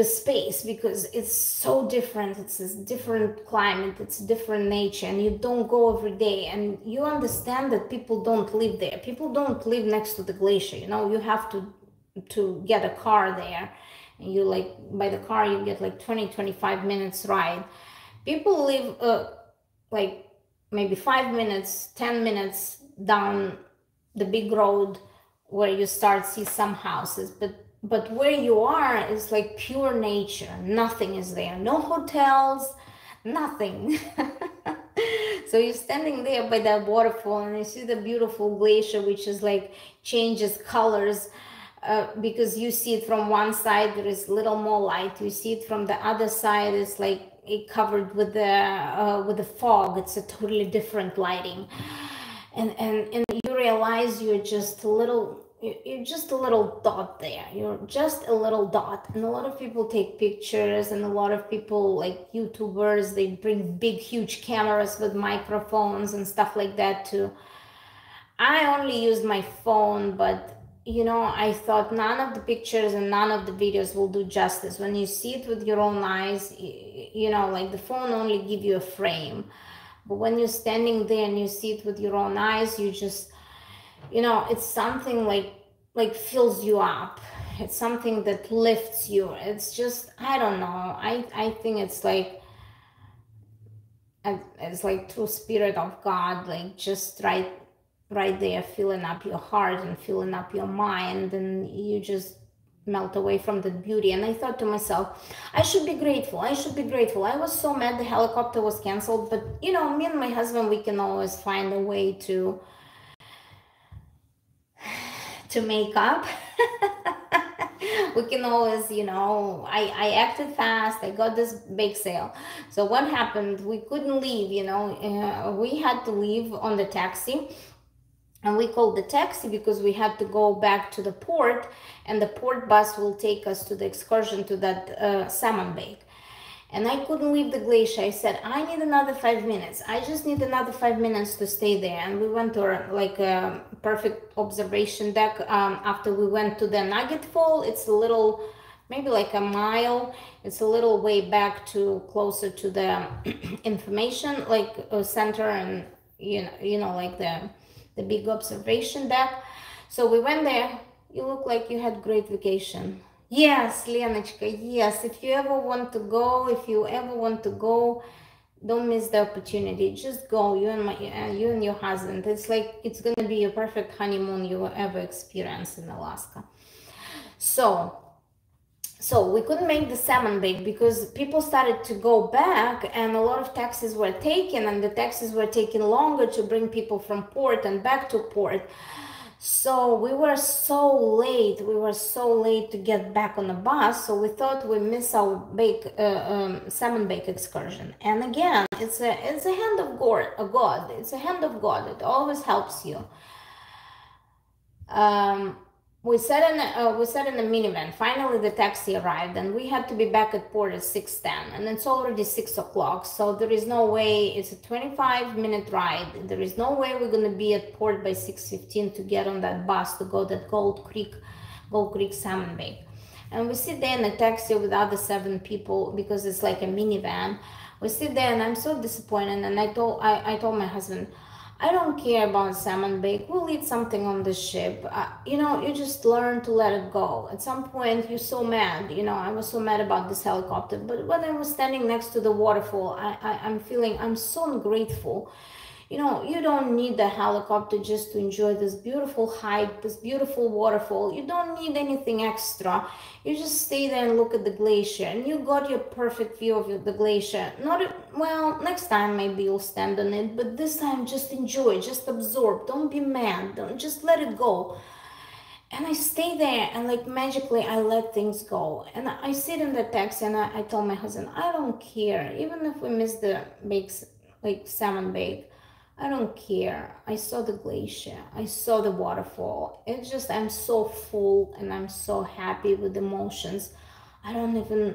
space, because it's so different. It's a different climate, it's different nature, and you don't go every day, and you understand that people don't live there. People don't live next to the glacier. You know, you have to get a car there, and you like by the car you get like 20-25 minutes ride. People live like maybe 5 minutes, 10 minutes down the big road where you start see some houses, but where you are is like pure nature. Nothing is there, no hotels, nothing. So you're standing there by that waterfall and you see the beautiful glacier, which is like changes colors, because you see it from one side, there is little more light. You see it from the other side, it's like it covered with the fog. It's a totally different lighting, and you realize you're just a little dot there. You're just a little dot. And a lot of people take pictures, and a lot of people like YouTubers, they bring big huge cameras with microphones and stuff like that too. I only used my phone, but you know, I thought none of the pictures and none of the videos will do justice. When you see it with your own eyes, you know, like the phone only give you a frame. But when you're standing there and you see it with your own eyes, you just, you know, it's something like fills you up. It's something that lifts you. It's just, I don't know. I think it's like true spirit of God, like just right there, filling up your heart and filling up your mind, and you just melt away from the beauty. And I thought to myself, I should be grateful. I should be grateful. I was so mad the helicopter was canceled, but you know, me and my husband, we can always find a way to make up. We can always, you know, I acted fast. I got this bake sale. So what happened? We couldn't leave, you know. We had to leave on the taxi. And we called the taxi because we had to go back to the port, and the port bus will take us to the excursion to that salmon bake. And I couldn't leave the glacier. I said, I need another 5 minutes. I just need another 5 minutes to stay there. And we went to like a perfect observation deck. After we went to the Nugget Fall, it's a little, maybe like a mile. It's a little way back to closer to the information like center, and you know, like the big observation deck. So we went there. You look like you had great vacation. Yes, Lenочка, yes. If you ever want to go, don't miss the opportunity. Just go, you and your husband. It's like it's gonna be a perfect honeymoon you will ever experience in Alaska. So we couldn't make the salmon bake because people started to go back, and a lot of taxis were taken, and the taxis were taking longer to bring people from port and back to port. So we were so late. We were so late to get back on the bus. So we thought we miss our salmon bake excursion. And again, it's a hand of God. It's a hand of God. It always helps you. We sat in a minivan. Finally, the taxi arrived, and we had to be back at port at 6:10, and it's already 6 o'clock. So there is no way. It's a 25-minute ride. There is no way we're gonna be at port by 6:15 to get on that bus to go to that Gold Creek salmon bake. And we sit there in a taxi with other 7 people because it's like a minivan. We sit there, and I'm so disappointed. And I told my husband, I don't care about salmon bake. We'll eat something on the ship. You know, you just learn to let it go. At some point, you're so mad. You know, I was so mad about this helicopter. But when I was standing next to the waterfall, I'm feeling I'm so ungrateful. You know, you don't need the helicopter just to enjoy this beautiful hike, this beautiful waterfall. You don't need anything extra. You just stay there and look at the glacier, and you got your perfect view of the glacier. Not well, next time maybe you'll stand on it, but this time just enjoy, just absorb. Don't be mad. Don't just let it go. And I stay there, and like magically I let things go. And I sit in the taxi, and I tell my husband, I don't care. Even if we miss the bakes, like salmon bake, I don't care. I saw the glacier. I saw the waterfall. It's just, I'm so full and I'm so happy with emotions. I don't even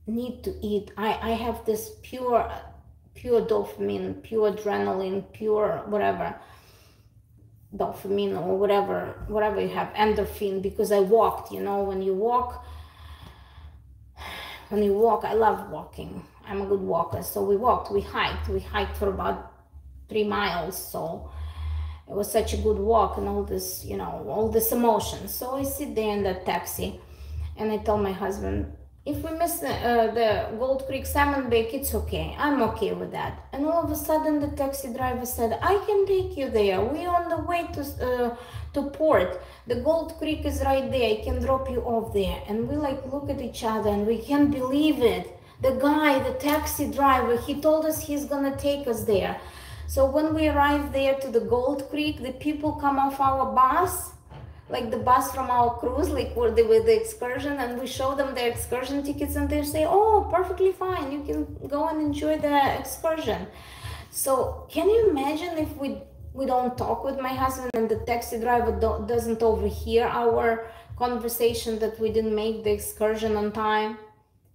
need to eat. I have this pure dopamine, pure adrenaline, pure whatever, dopamine or whatever you have, endorphin, because I walked. You know, when you walk, I love walking. I'm a good walker. So we hiked for about 3 miles. So it was such a good walk, and all this, you know, all this emotion. So I sit there in the taxi, and I tell my husband, if we miss the Gold Creek salmon bake, it's okay. I'm okay with that. And all of a sudden, the taxi driver said, I can take you there. We're on the way to port. The Gold Creek is right there. I can drop you off there. And we like look at each other, and we can't believe it. The guy, the taxi driver, he told us he's gonna take us there. So when we arrived there to the Gold Creek, the people come off our bus, like the bus from our cruise, like where they with the excursion, and we show them their excursion tickets, and they say, oh, perfectly fine, you can go and enjoy the excursion. So can you imagine if we don't talk with my husband, and the taxi driver doesn't overhear our conversation that we didn't make the excursion on time?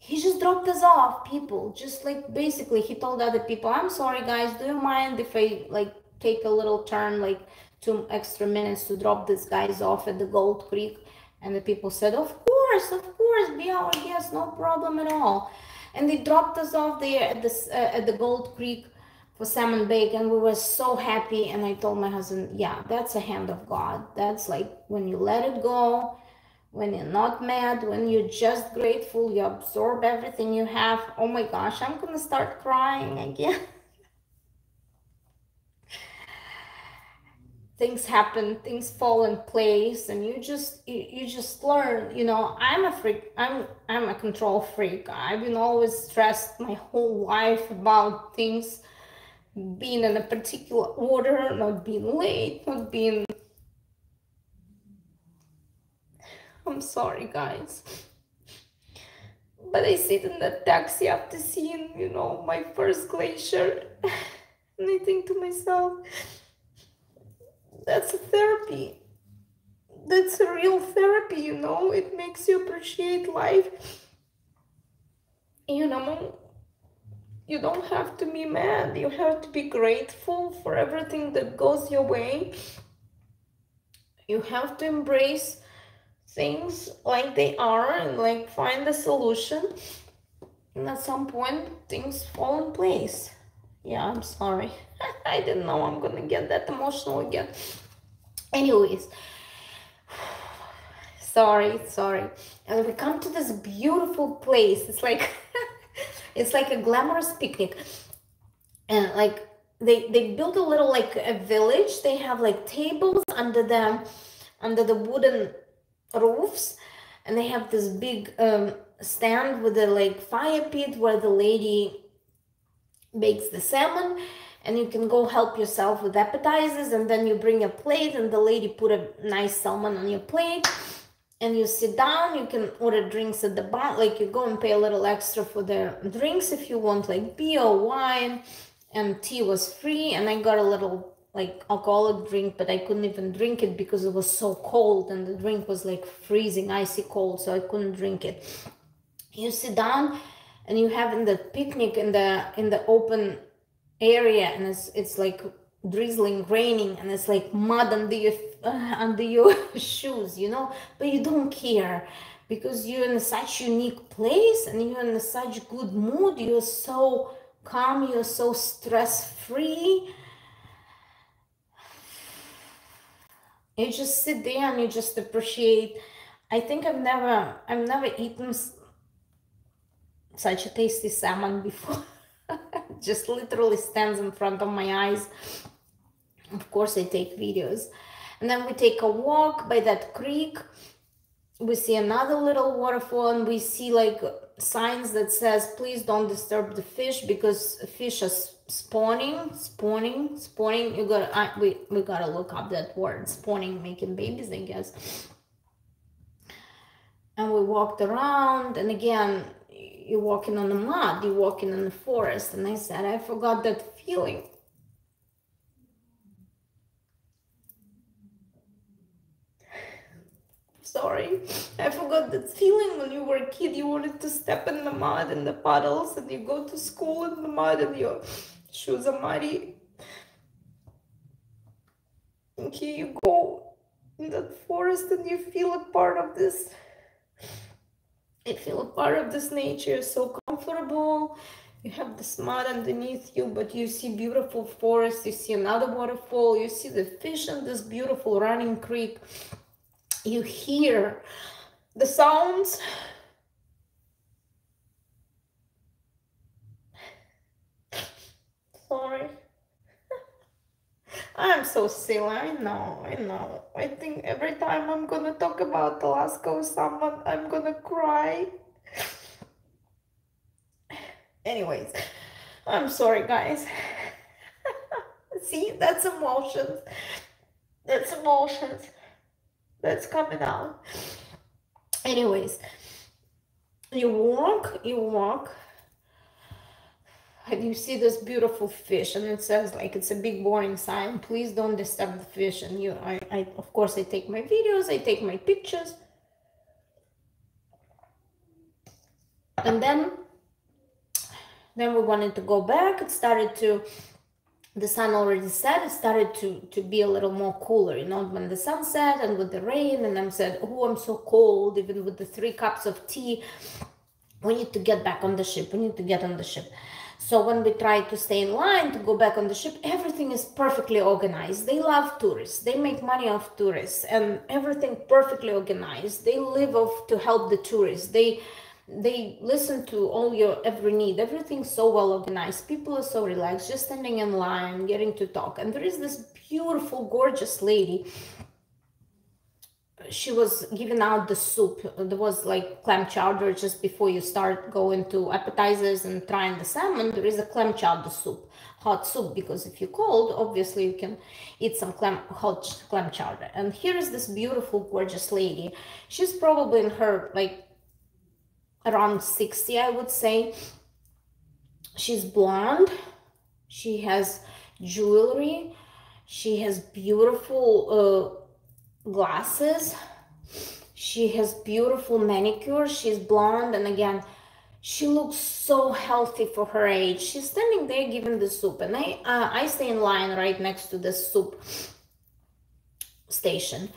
He just dropped us off, people. Just like basically he told other people, I'm sorry guys, do you mind if I like take a little turn, like 2 extra minutes to drop these guys off at the Gold Creek? And the people said, of course, be our guest, no problem at all. And they dropped us off there at the Gold Creek for salmon bake, and we were so happy. And I told my husband, yeah, that's a hand of God. That's like when you let it go, when you're not mad, when you're just grateful, you absorb everything you have. Oh my gosh, I'm gonna start crying again. Things happen, things fall in place, and you just learn. You know, I'm a freak. I'm a control freak. I've been always stressed my whole life about things being in a particular order, not being late, not being. I'm sorry, guys. But I sit in the taxi after seeing, you know, my first glacier, and I think to myself, that's a therapy. That's a real therapy, you know. It makes you appreciate life. You know, you don't have to be mad. You have to be grateful for everything that goes your way. You have to embrace things like they are and like find a solution. And at some point, things fall in place. Yeah, I'm sorry. I didn't know I'm gonna get that emotional again. Anyways, sorry. And we come to this beautiful place. It's like it's like a glamorous picnic. And like they built a little like a village. They have like tables under the wooden roofs, and they have this big stand with a like fire pit where the lady bakes the salmon, and you can go help yourself with appetizers, and then you bring a plate, and the lady put a nice salmon on your plate, and you sit down. You can order drinks at the bar, like you go and pay a little extra for the drinks if you want, like beer or wine, and tea was free. And I got a little like alcoholic drink, but I couldn't even drink it because it was so cold, and the drink was like freezing icy cold, so I couldn't drink it. You sit down and you have in the picnic in the open area, and it's like drizzling, raining, and it's like mud under your shoes, you know, but you don't care because you're in such unique place and you're in such good mood. You're so calm, you're so stress free. You just sit there and you just appreciate. I think I've never eaten such a tasty salmon before. Just literally stands in front of my eyes. Of course, I take videos. And then we take a walk by that creek. We see another little waterfall, and we see like signs that says, please don't disturb the fish, because fish are spawning. You gotta, we gotta look up that word, spawning, making babies, I guess. And we walked around, and again, you're walking on the mud, you're walking in the forest. And I said, I forgot that feeling. Sorry, I forgot that feeling when you were a kid. You wanted to step in the mud and the puddles, and you go to school in the mud and your shoes are muddy. And here you go in that forest and you feel a part of this. I feel a part of this nature, so comfortable. You have this mud underneath you, but you see beautiful forest, you see another waterfall, you see the fish in this beautiful running creek. You hear the sounds. Sorry. I'm so silly, I know. I think every time I'm gonna talk about Alaska with someone, I'm gonna cry. Anyways, I'm sorry, guys. See, that's emotions. That's emotions. That's coming out. Anyways, you walk, and you see this beautiful fish, and it says like, it's a big boring sign, please don't disturb the fish. And I of course I take my videos, I take my pictures. And then we wanted to go back. It started to, the sun already set, it started to be a little more cooler, you know, when the sun set and with the rain. And I said, oh, I'm so cold, even with the 3 cups of tea. We need to get back on the ship. We need to get on the ship. So when we try to stay in line to go back on the ship, everything is perfectly organized. They love tourists. They make money off tourists, and everything perfectly organized. They live off to help the tourists. They listen to all your every need. Everything's so well organized. People are so relaxed, just standing in line, getting to talk. And there is this beautiful, gorgeous lady. She was giving out the soup. There was like clam chowder just before you start going to appetizers and trying the salmon. There is a clam chowder soup, hot soup, because if you're cold, obviously you can eat some hot clam chowder. And here is this beautiful, gorgeous lady. She's probably in her like around 60, I would say. She's blonde. She has jewelry. She has beautiful glasses. She has beautiful manicure. She's blonde, and again, she looks so healthy for her age. She's standing there giving the soup, and I stay in line right next to the soup station.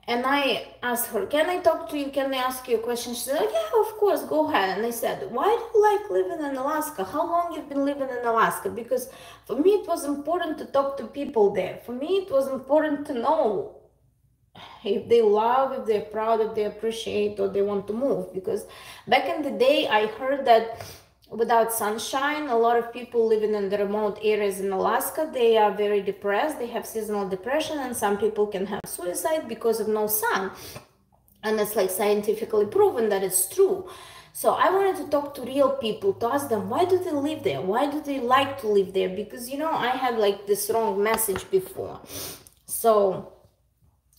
And I asked her, can I talk to you? Can I ask you a question? She said, yeah, of course, go ahead. And I said, why do you like living in Alaska? How long you've been living in Alaska? Because for me, it was important to talk to people there. For me, it was important to know if they love, if they're proud, if they appreciate, or they want to move. Because back in the day, I heard that without sunshine, a lot of people living in the remote areas in Alaska, they are very depressed. They have seasonal depression, and some people can have suicide because of no sun. And it's like scientifically proven that it's true. So I wanted to talk to real people, to ask them, why do they live there? Why do they like to live there? Because, you know, I had like this wrong message before. So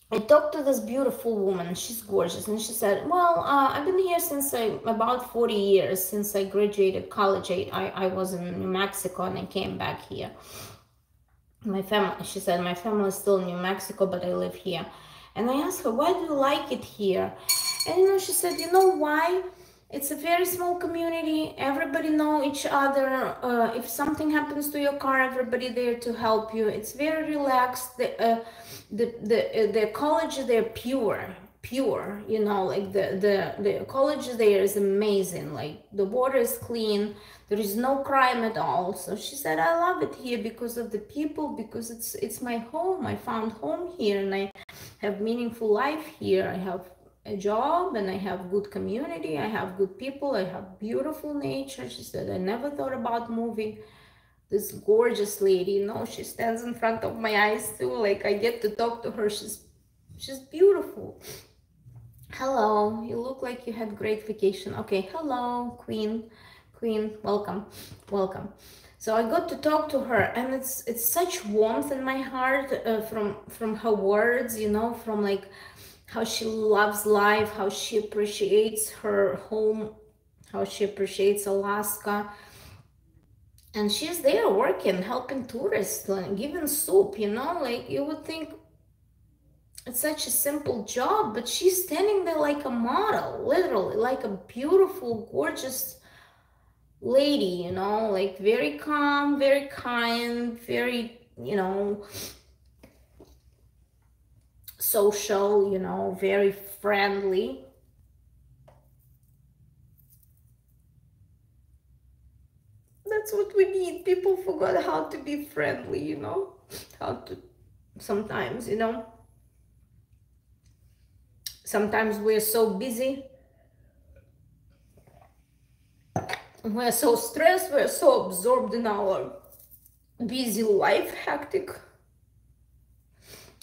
I talked to this beautiful woman. She's gorgeous. And she said, well, I've been here since about 40 years, since I graduated college. I was in New Mexico and I came back here. My family, she said, my family is still in New Mexico, but I live here. And I asked her, why do you like it here? And, you know, she said, you know why? It's a very small community. Everybody know each other. If something happens to your car, everybody there to help you. It's very relaxed. The college they're pure, you know, like the college there is amazing. Like the water is clean. There is no crime at all. So she said, I love it here because of the people, because it's my home. I found home here, and I have meaningful life here. I have a job, and I have good community. I have good people. I have beautiful nature. She said, I never thought about moving. This gorgeous lady, you know, she stands in front of my eyes too. Like I get to talk to her. She's beautiful. Hello, you look like you had great vacation. Okay, hello, Queen, welcome, welcome. So I got to talk to her, and it's such warmth in my heart from her words, you know, from like how she loves life, how she appreciates her home, how she appreciates Alaska. And she's there working, helping tourists, like, giving soup, you know, like you would think it's such a simple job, but she's standing there like a model, literally, like a beautiful, gorgeous lady, you know, like very calm, very kind, very, you know, social, you know, very friendly. That's what we need. People forgot how to be friendly, you know, how to sometimes, you know. Sometimes we're so busy, we're so stressed, we're so absorbed in our busy life, hectic,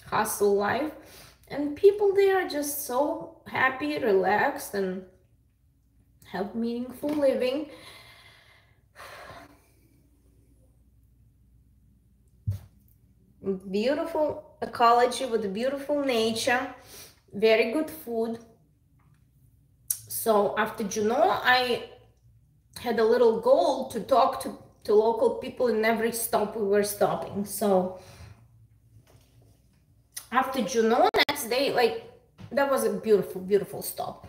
hustle life, and people, they are just so happy, relaxed, and have meaningful living. Beautiful ecology with beautiful nature, very good food. So after Juneau, I had a little goal to talk to local people in every stop we were stopping. So after Juneau, next day, like that was a beautiful, beautiful stop.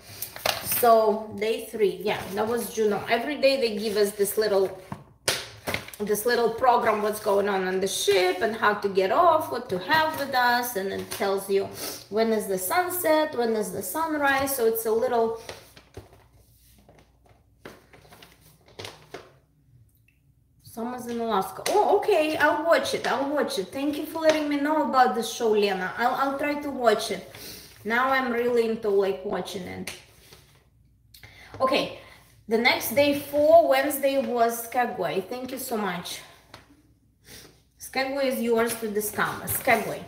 So day 3, yeah, that was Juneau. Every day they give us this little program, what's going on the ship and how to get off, what to have with us, and it tells you when is the sunset, when is the sunrise. So it's a little Someone's in Alaska. Oh, okay, I'll watch it. Thank you for letting me know about the show, Lena. I'll try to watch it. Now I'm really into like watching it. Okay, the next day, 4 Wednesday, was Skagway. Thank you so much. Skagway is yours to discover. Skagway.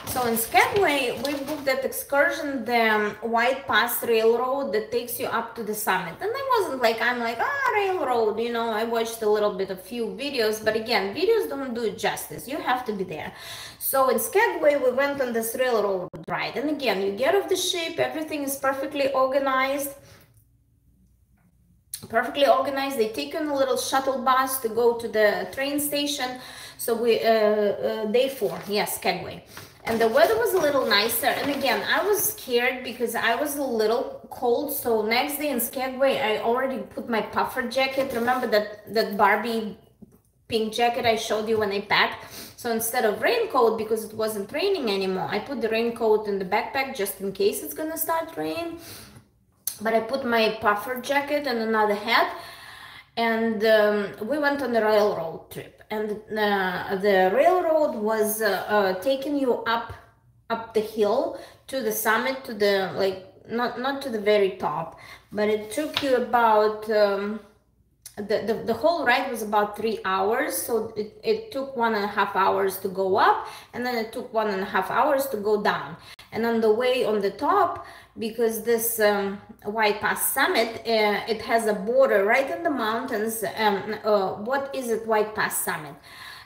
So in Skagway, we booked that excursion, the White Pass Railroad that takes you up to the summit. And I wasn't like, I'm like, railroad, you know, I watched a little bit, a few videos, but again, videos don't do it justice. You have to be there. So in Skagway, we went on this railroad ride. And again, you get off the ship, everything is perfectly organized. They take you on a little shuttle bus to go to the train station. So we day 4, yes, Skagway, and the weather was a little nicer. And again, I was scared because I was a little cold. So next day in Skagway, I already put my puffer jacket. Remember that Barbie pink jacket I showed you when I packed? So instead of raincoat, because it wasn't raining anymore, I put the raincoat in the backpack just in case it's gonna start raining. But I put my puffer jacket and another hat, and we went on the railroad trip. And the railroad was taking you up the hill to the summit, to the like not to the very top, but it took you about the whole ride was about 3 hours. So it took 1.5 hours to go up, and then it took 1.5 hours to go down. And on the way on the top, because this White Pass Summit, it has a border right in the mountains. What is it, White Pass Summit?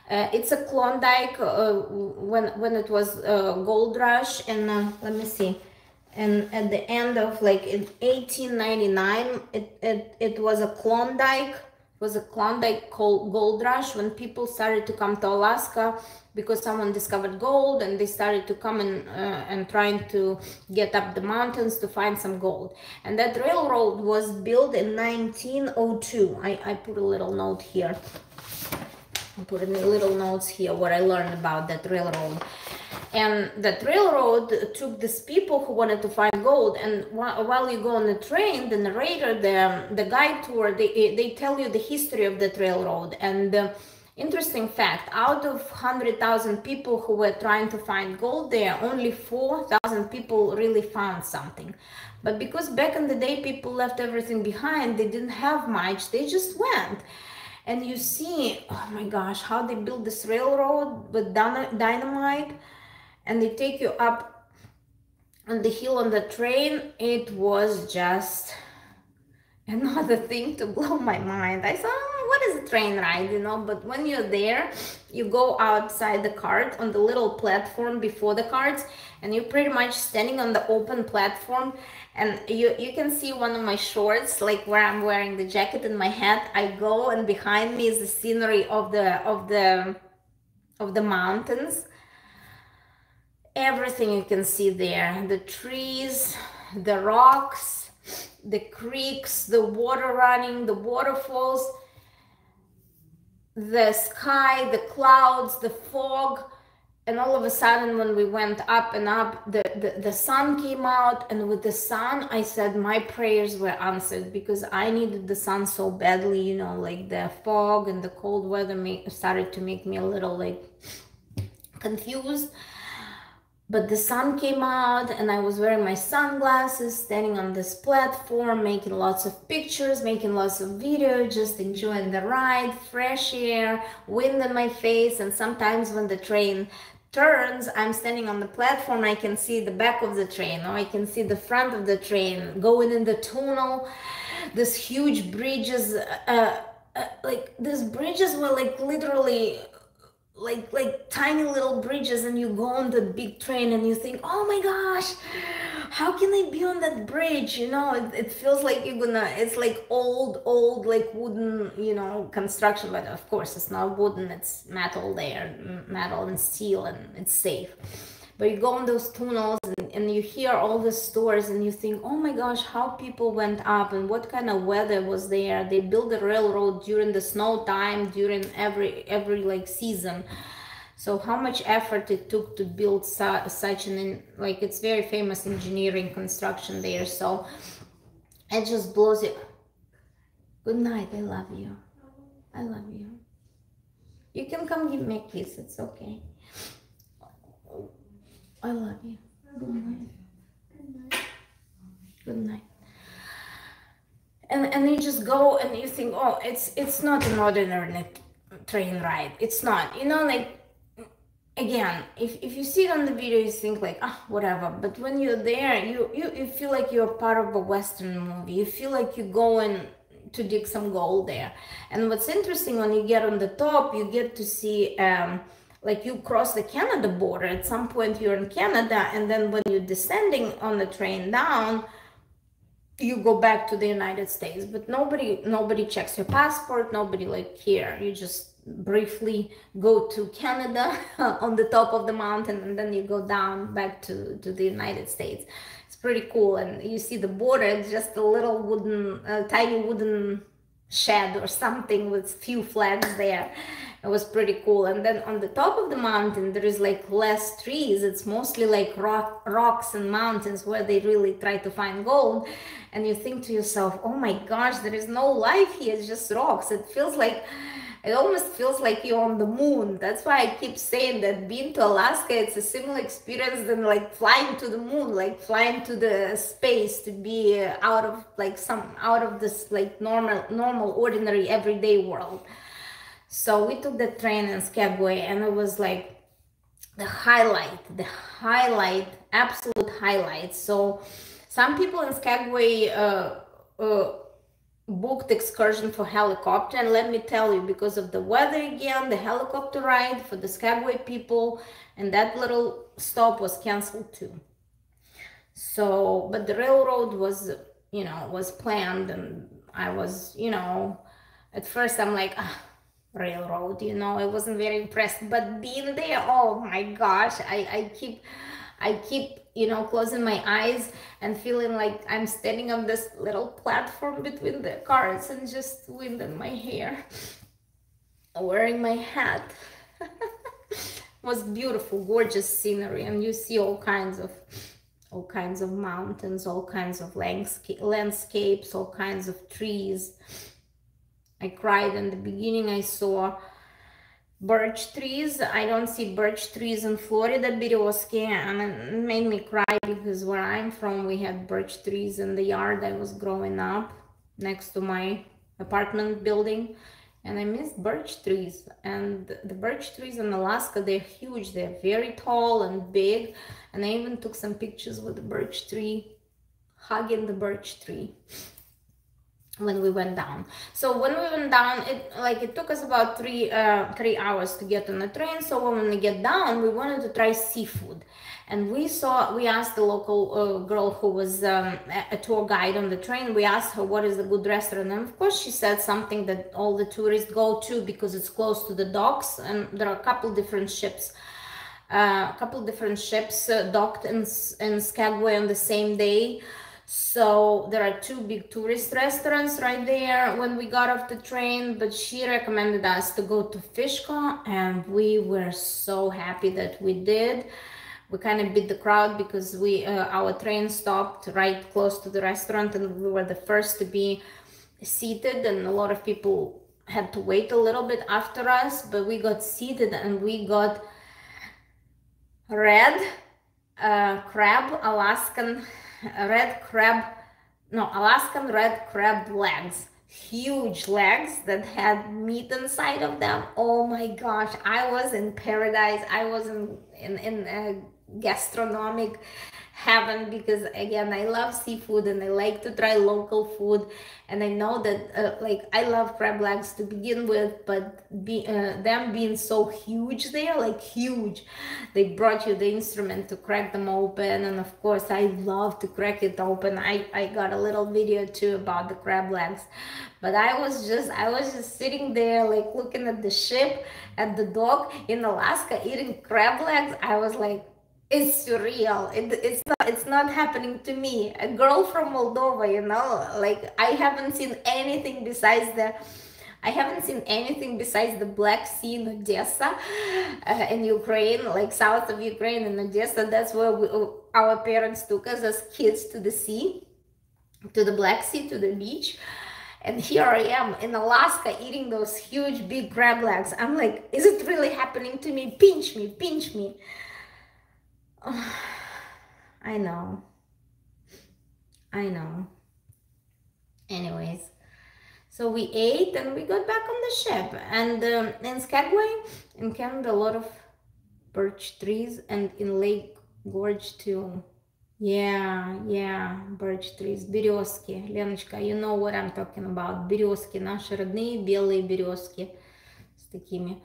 It's a Klondike when it was gold rush, and let me see. And at the end of like in 1899, it was a Klondike. It was a Klondike gold rush when people started to come to Alaska because someone discovered gold, and they started to come and trying to get up the mountains to find some gold. And that railroad was built in 1902. I put a little note here. I put in the little notes here what I learned about that railroad. And that railroad took these people who wanted to find gold, and while you go on the train, the narrator, the guide tour, they tell you the history of that railroad. And interesting fact, out of 100,000 people who were trying to find gold there, only 4,000 people really found something. But because back in the day people left everything behind, they didn't have much, they just went. and you see, oh my gosh, how they build this railroad with dynamite, and they take you up on the hill on the train. It was just another thing to blow my mind. I thought, "Oh, what is a train ride, you know?" But when you're there, you go outside the cart on the little platform before the carts, and you're pretty much standing on the open platform, and you can see one of my shorts, like where I'm wearing the jacket and my hat. I go, and behind me is the scenery of the mountains. Everything you can see there, the trees, the rocks, the creeks, the water running, the waterfalls, the sky, the clouds, the fog. And all of a sudden, when we went up and up, the sun came out, and with the sun, I said my prayers were answered, because I needed the sun so badly, you know, like the fog and the cold weather started to make me a little like confused. But the sun came out, and I was wearing my sunglasses, standing on this platform, making lots of pictures, making lots of videos, just enjoying the ride, fresh air, wind in my face. And sometimes when the train turns, I'm standing on the platform, I can see the back of the train, or I can see the front of the train going in the tunnel. This huge bridges, like these bridges were like literally like tiny little bridges, and you go on the big train and you think, oh my gosh, how can I be on that bridge, you know? It feels like you're gonna, it's like old like wooden, you know, construction, but of course it's not wooden, it's metal there, metal and steel, and it's safe. But you go in those tunnels, and you hear all the stories, and you think, oh my gosh, how people went up, and what kind of weather was there. They built the railroad during the snow time, during every like season. So how much effort it took to build such an, like, it's very famous engineering construction there. So it just blows it. Good night. I love you. I love you. You can come give me a kiss. It's okay. I love you. Good night. Good night. Good night. And you just go and you think, oh, it's not an ordinary train ride. It's not, you know, like, again, if you see it on the video, you think like, ah, whatever. But when you're there, you feel like you're part of a Western movie. You feel like you're going to dig some gold there. And what's interesting, when you get on the top, you get to see like you cross the Canada border. At some point you're in Canada, and then when you're descending on the train down, you go back to the United States. But nobody checks your passport, nobody like here. You just briefly go to Canada on the top of the mountain, and then you go down back to the United States. It's pretty cool. And you see the border, it's just a little wooden, tiny wooden shed or something with few flags there. It was pretty cool. And then on the top of the mountain, there is like less trees. It's mostly like rocks and mountains where they really try to find gold. And you think to yourself, oh my gosh, there is no life here. It's just rocks. It almost feels like you're on the moon. That's why I keep saying that being to Alaska, it's a similar experience than like flying to the moon, like flying to the space, to be out of this like normal, ordinary, everyday world. So we took the train in Skagway, and it was like the highlight, absolute highlight. So some people in Skagway booked excursion for helicopter, and let me tell you, because of the weather again, the helicopter ride for the Skagway people and that little stop was canceled too. So, but the railroad was, you know, was planned, and I was, you know, at first I'm like, ah, railroad, you know, I wasn't very impressed. But being there, oh my gosh, I keep, you know, closing my eyes and feeling like I'm standing on this little platform between the cars, and just wind in my hair, wearing my hat. It was beautiful, gorgeous scenery, and you see all kinds of mountains, all kinds of landscapes, all kinds of trees. I cried in the beginning. I saw birch trees. I don't see birch trees in Florida, Birioski, and it made me cry, because where I'm from, we had birch trees in the yard I was growing up next to my apartment building. And I missed birch trees. And the birch trees in Alaska, they're huge. They're very tall and big. And I even took some pictures with the birch tree, hugging the birch tree when we went down. So when we went down, it took us about 3 hours to get on the train. So when we get down, we wanted to try seafood, and we asked the local girl who was a tour guide on the train. We asked her what is a good restaurant, and of course she said something that all the tourists go to because it's close to the docks, and there are a couple different ships docked in Skagway on the same day. So there are two big tourist restaurants right there when we got off the train, but she recommended us to go to Fishko, and we were so happy that we did. We kind of beat the crowd because our train stopped right close to the restaurant, and we were the first to be seated, and a lot of people had to wait a little bit after us, but we got seated and we got Alaskan red crab legs, huge legs that had meat inside of them. Oh my gosh, I was in paradise. I was in gastronomic heaven, because again, I love seafood and I like to try local food, and I know that I love crab legs to begin with, but them being so huge, they are like huge. They brought you the instrument to crack them open, and of course I love to crack it open. I got a little video too about the crab legs, but I was just sitting there like looking at the ship, at the dock in Alaska, eating crab legs. I was like, it's surreal. It's not happening to me, a girl from Moldova, like I haven't seen anything besides the Black Sea in Odessa, in Ukraine, like south of Ukraine in Odessa. That's where our parents took us as kids, to the sea, to the Black Sea, to the beach. And here I am in Alaska eating those huge big crab legs. I'm like, is it really happening to me? Pinch me, pinch me. Oh, I know. Anyways, so we ate and we got back on the ship. And in Skagway, in Canada, a lot of birch trees, and in Lake Gorge too. Yeah, birch trees, березки. Леночка, you know what I'm talking about. Березки, наши родные белые березки с такими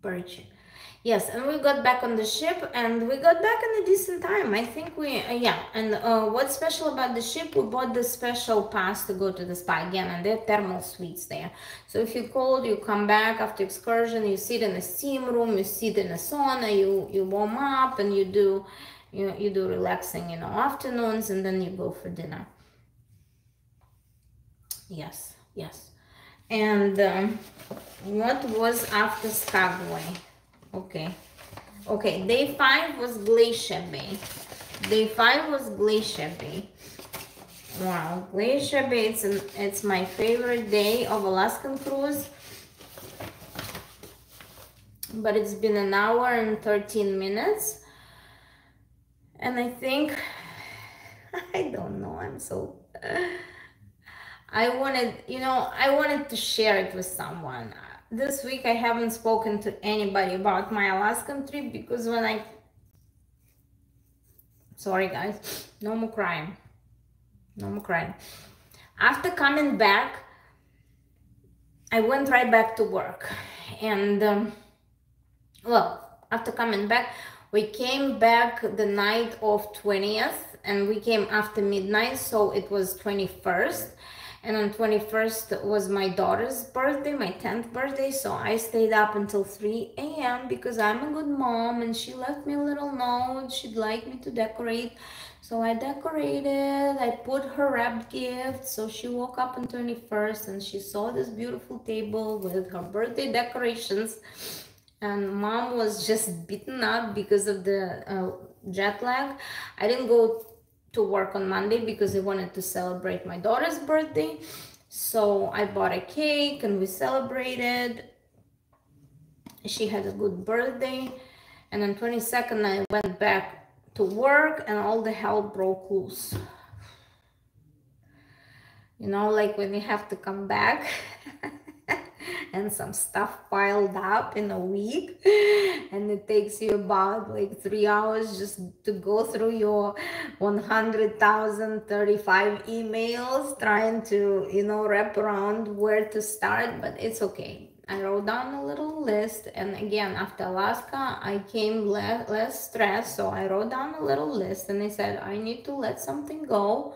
birch. Yes, and we got back on the ship, and we got back in a decent time. I think what's special about the ship, we bought the special pass to go to the spa again, and there are thermal suites there. So if you're cold, you come back after excursion, you sit in a steam room, you sit in a sauna, you warm up, and you do relaxing, afternoons, and then you go for dinner. Yes. And what was after Skagway? Okay, day 5 was Glacier Bay. Wow, Glacier Bay, it's my favorite day of Alaskan cruise. But it's been an hour and 13 minutes. And I think, I don't know, I wanted to share it with someone. This week I haven't spoken to anybody about my Alaskan trip, because sorry guys, no more crying. After coming back, I went right back to work. And after coming back, we came back the night of 20th, and we came after midnight, so it was 21st. And on 21st was my daughter's birthday, my 10th birthday, so I stayed up until 3 a.m. because I'm a good mom, and she left me a little note. She'd like me to decorate, so I decorated. I put her wrapped gift, so she woke up on 21st and she saw this beautiful table with her birthday decorations. And mom was just beaten up because of the jet lag. I didn't go to work on Monday because I wanted to celebrate my daughter's birthday. So I bought a cake and we celebrated. She had a good birthday. And on 22nd, I went back to work and all the hell broke loose. You know, like when you have to come back and some stuff piled up in a week, and it takes you about like 3 hours just to go through your 100,035 emails trying to, you know, wrap around where to start. But it's okay. I wrote down a little list, and again, after Alaska, I came less stressed, so I wrote down a little list, and I said, I need to let something go.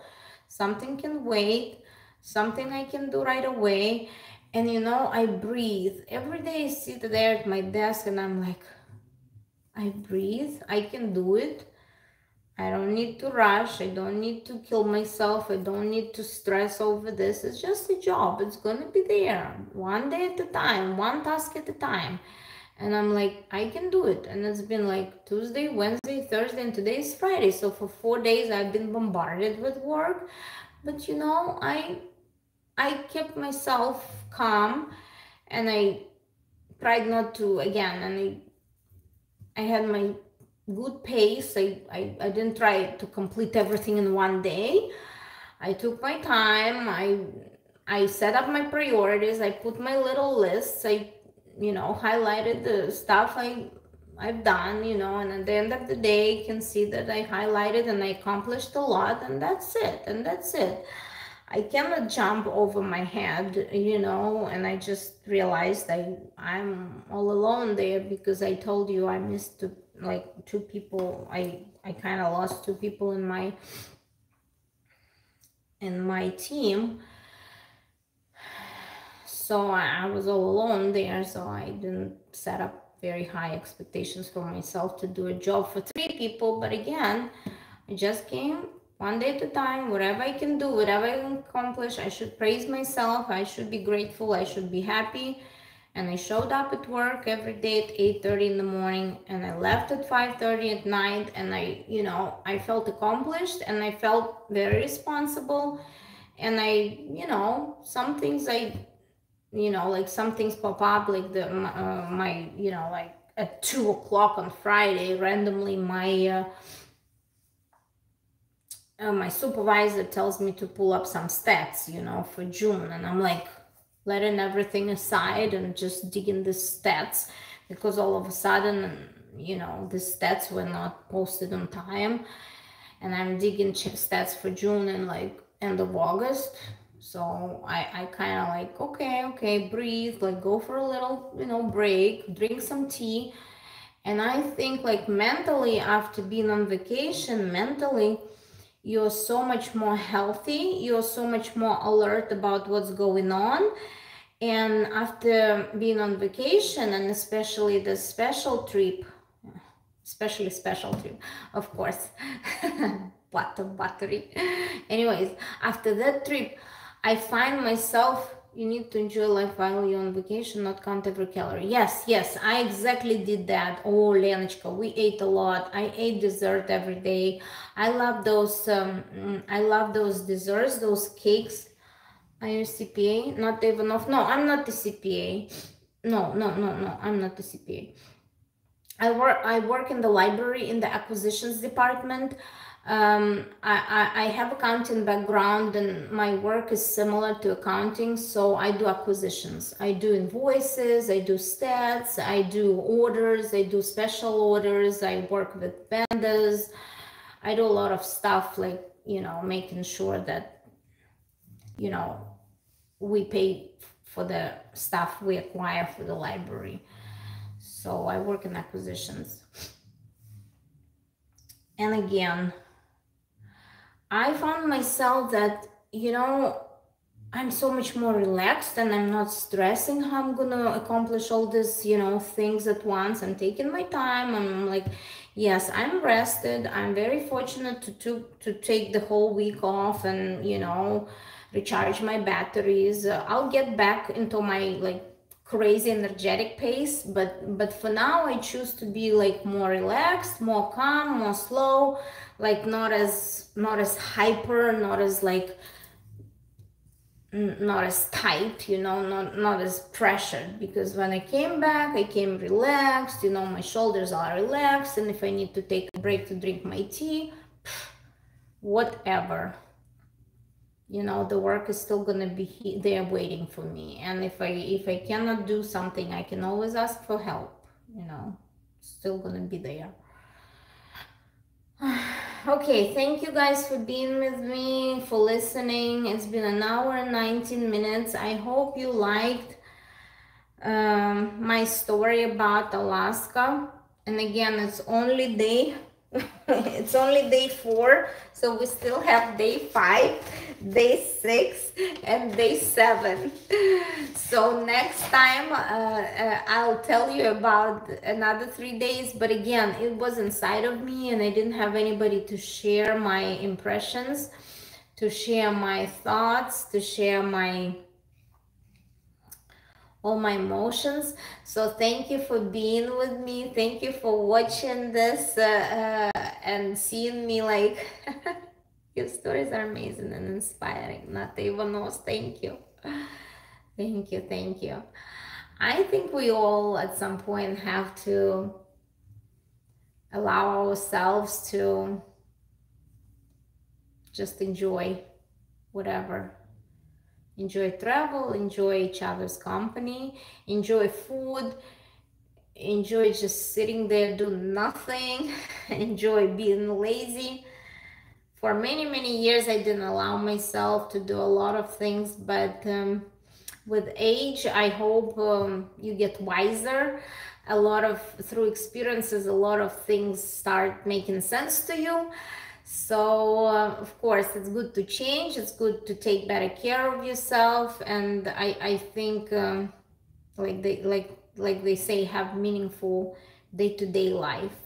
Something can wait, something I can do right away. And you know, I breathe. Every day I sit there at my desk and I'm like, I breathe, I can do it. I don't need to rush. I don't need to kill myself. I don't need to stress over this. It's just a job. It's going to be there one day at a time, one task at a time. And I'm like, I can do it. And it's been like Tuesday, Wednesday, Thursday, and today is Friday. So for 4 days, I've been bombarded with work. But you know, I kept myself calm, and I tried not to, again, and I had my good pace. I didn't try to complete everything in one day. I took my time. I set up my priorities. I put my little lists. I, you know, highlighted the stuff I've done, you know, and at the end of the day, you can see that I highlighted and I accomplished a lot, and that's it. And that's it. I cannot jump over my head, you know, and I just realized I'm all alone there because I told you I missed two people. I kind of lost two people in my team. So I was all alone there, so I didn't set up very high expectations for myself to do a job for 3 people. But again, I just came one day at a time. Whatever I can do, whatever I can accomplish, I should praise myself. I should be grateful. I should be happy. And I showed up at work every day at 8:30 in the morning, and I left at 5:30 at night. And I, you know, I felt accomplished, and I felt very responsible. And I, you know, some things you know, like some things pop up, like my, you know, like at 2 o'clock on Friday, randomly my supervisor tells me to pull up some stats, you know, for June. And I'm like letting everything aside and just digging the stats, because all of a sudden, you know, the stats were not posted on time. And I'm digging stats for June and like end of August. So I kind of like, okay, breathe, like go for a little, you know, break, drink some tea. And I think like mentally, after being on vacation, mentally, you're so much more healthy. You're so much more alert about what's going on. And after being on vacation, and especially the special trip, of course, what a battery. Anyways, after that trip, I find myself, you need to enjoy life while you're on vacation, not count every calorie. Yes, I exactly did that. Oh, Lenочka, we ate a lot. I ate dessert every day. I love those desserts, those cakes. Are you a CPA? Not even off. No, I'm not a CPA. No, I'm not a CPA. I work in the library in the acquisitions department. I have accounting background, and my work is similar to accounting. So I do acquisitions. I do invoices, I do stats, I do orders, I do special orders, I work with vendors. I do a lot of stuff like, you know, making sure that, you know, we pay for the stuff we acquire for the library. So I work in acquisitions. And again, I found myself that, you know, I'm so much more relaxed, and I'm not stressing how I'm gonna accomplish all this, you know, things at once. I'm taking my time. I'm like, yes, I'm rested. I'm very fortunate to take the whole week off and, you know, recharge my batteries. I'll get back into my like crazy energetic pace, but for now I choose to be like more relaxed, more calm, more slow, like not as hyper, not as like not as tight, you know, not as pressured. Because when I came back, I came relaxed, you know, my shoulders are relaxed, and if I need to take a break to drink my tea, whatever. you know, the work is still gonna be there waiting for me. And if I cannot do something, I can always ask for help, you know, still gonna be there. Okay, thank you guys for being with me, for listening. It's been an hour and 19 minutes. I hope you liked my story about Alaska. And again, it's only day it's only day 4, so we still have day 5, day 6, and day 7. So next time I'll tell you about another 3 days, but again, it was inside of me and I didn't have anybody to share my impressions, to share my thoughts, to share all my emotions. So thank you for being with me. Thank you for watching this and seeing me like your stories are amazing and inspiring. Not even knows. Thank you. Thank you. Thank you. I think we all at some point have to allow ourselves to just enjoy whatever. Enjoy travel, enjoy each other's company, enjoy food, enjoy just sitting there doing nothing, enjoy being lazy. For many, many years, I didn't allow myself to do a lot of things, but with age, I hope you get wiser. Through experiences, a lot of things start making sense to you. So of course it's good to change, it's good to take better care of yourself, and I think like they say, have meaningful day-to-day life.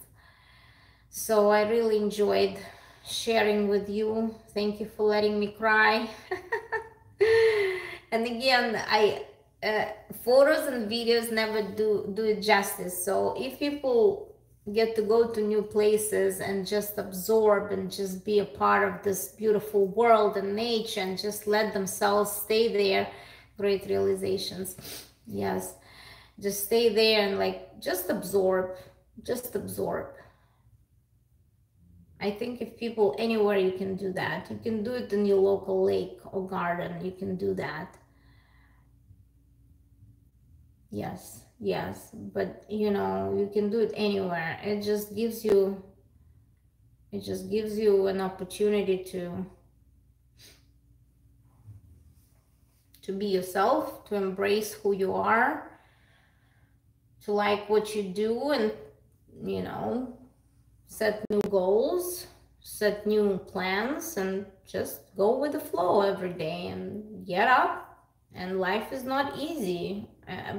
So I really enjoyed sharing with you. Thank you for letting me cry. And again, photos and videos never do it justice. So if people get to go to new places and just absorb and just be a part of this beautiful world and nature and just let themselves stay there, great realizations. Yes, just stay there and like just absorb. I think if people anywhere, you can do that. You can do it in your local lake or garden. You can do that. Yes, but you know, you can do it anywhere. It just gives you an opportunity to be yourself, to embrace who you are, to like what you do, and you know, set new goals, set new plans, and just go with the flow every day and get up. And life is not easy,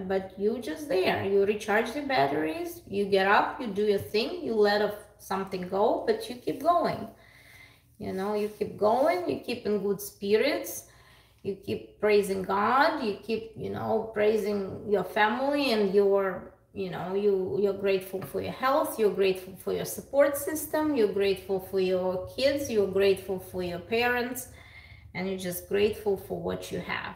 but you just there, you recharge the batteries, you get up, you do your thing, you let something go, but you keep going. You know, you keep going, you keep in good spirits, you keep praising God, you keep, you know, praising your family, and you're grateful for your health, you're grateful for your support system, you're grateful for your kids, you're grateful for your parents, and you're just grateful for what you have.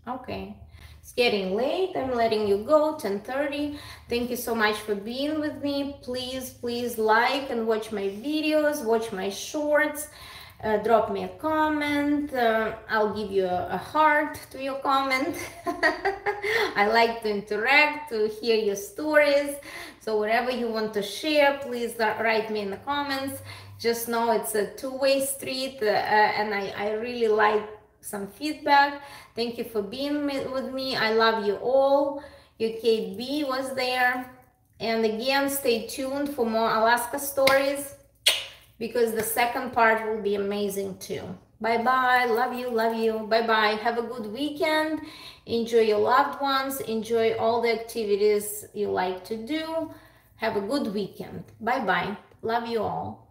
Okay, it's getting late. I'm letting you go. 10:30. Thank you so much for being with me. Please like and watch my videos, watch my shorts. Drop me a comment. I'll give you a heart to your comment. I like to interact, to hear your stories. So whatever you want to share, please write me in the comments. Just know it's a two-way street, and I really like some feedback. Thank you for being with me. I love you all. Your Kate B was there. And again, stay tuned for more Alaska stories, because the second part will be amazing too. Bye-bye. Love you. Bye-bye. Have a good weekend. Enjoy your loved ones. Enjoy all the activities you like to do. Have a good weekend. Bye-bye. Love you all.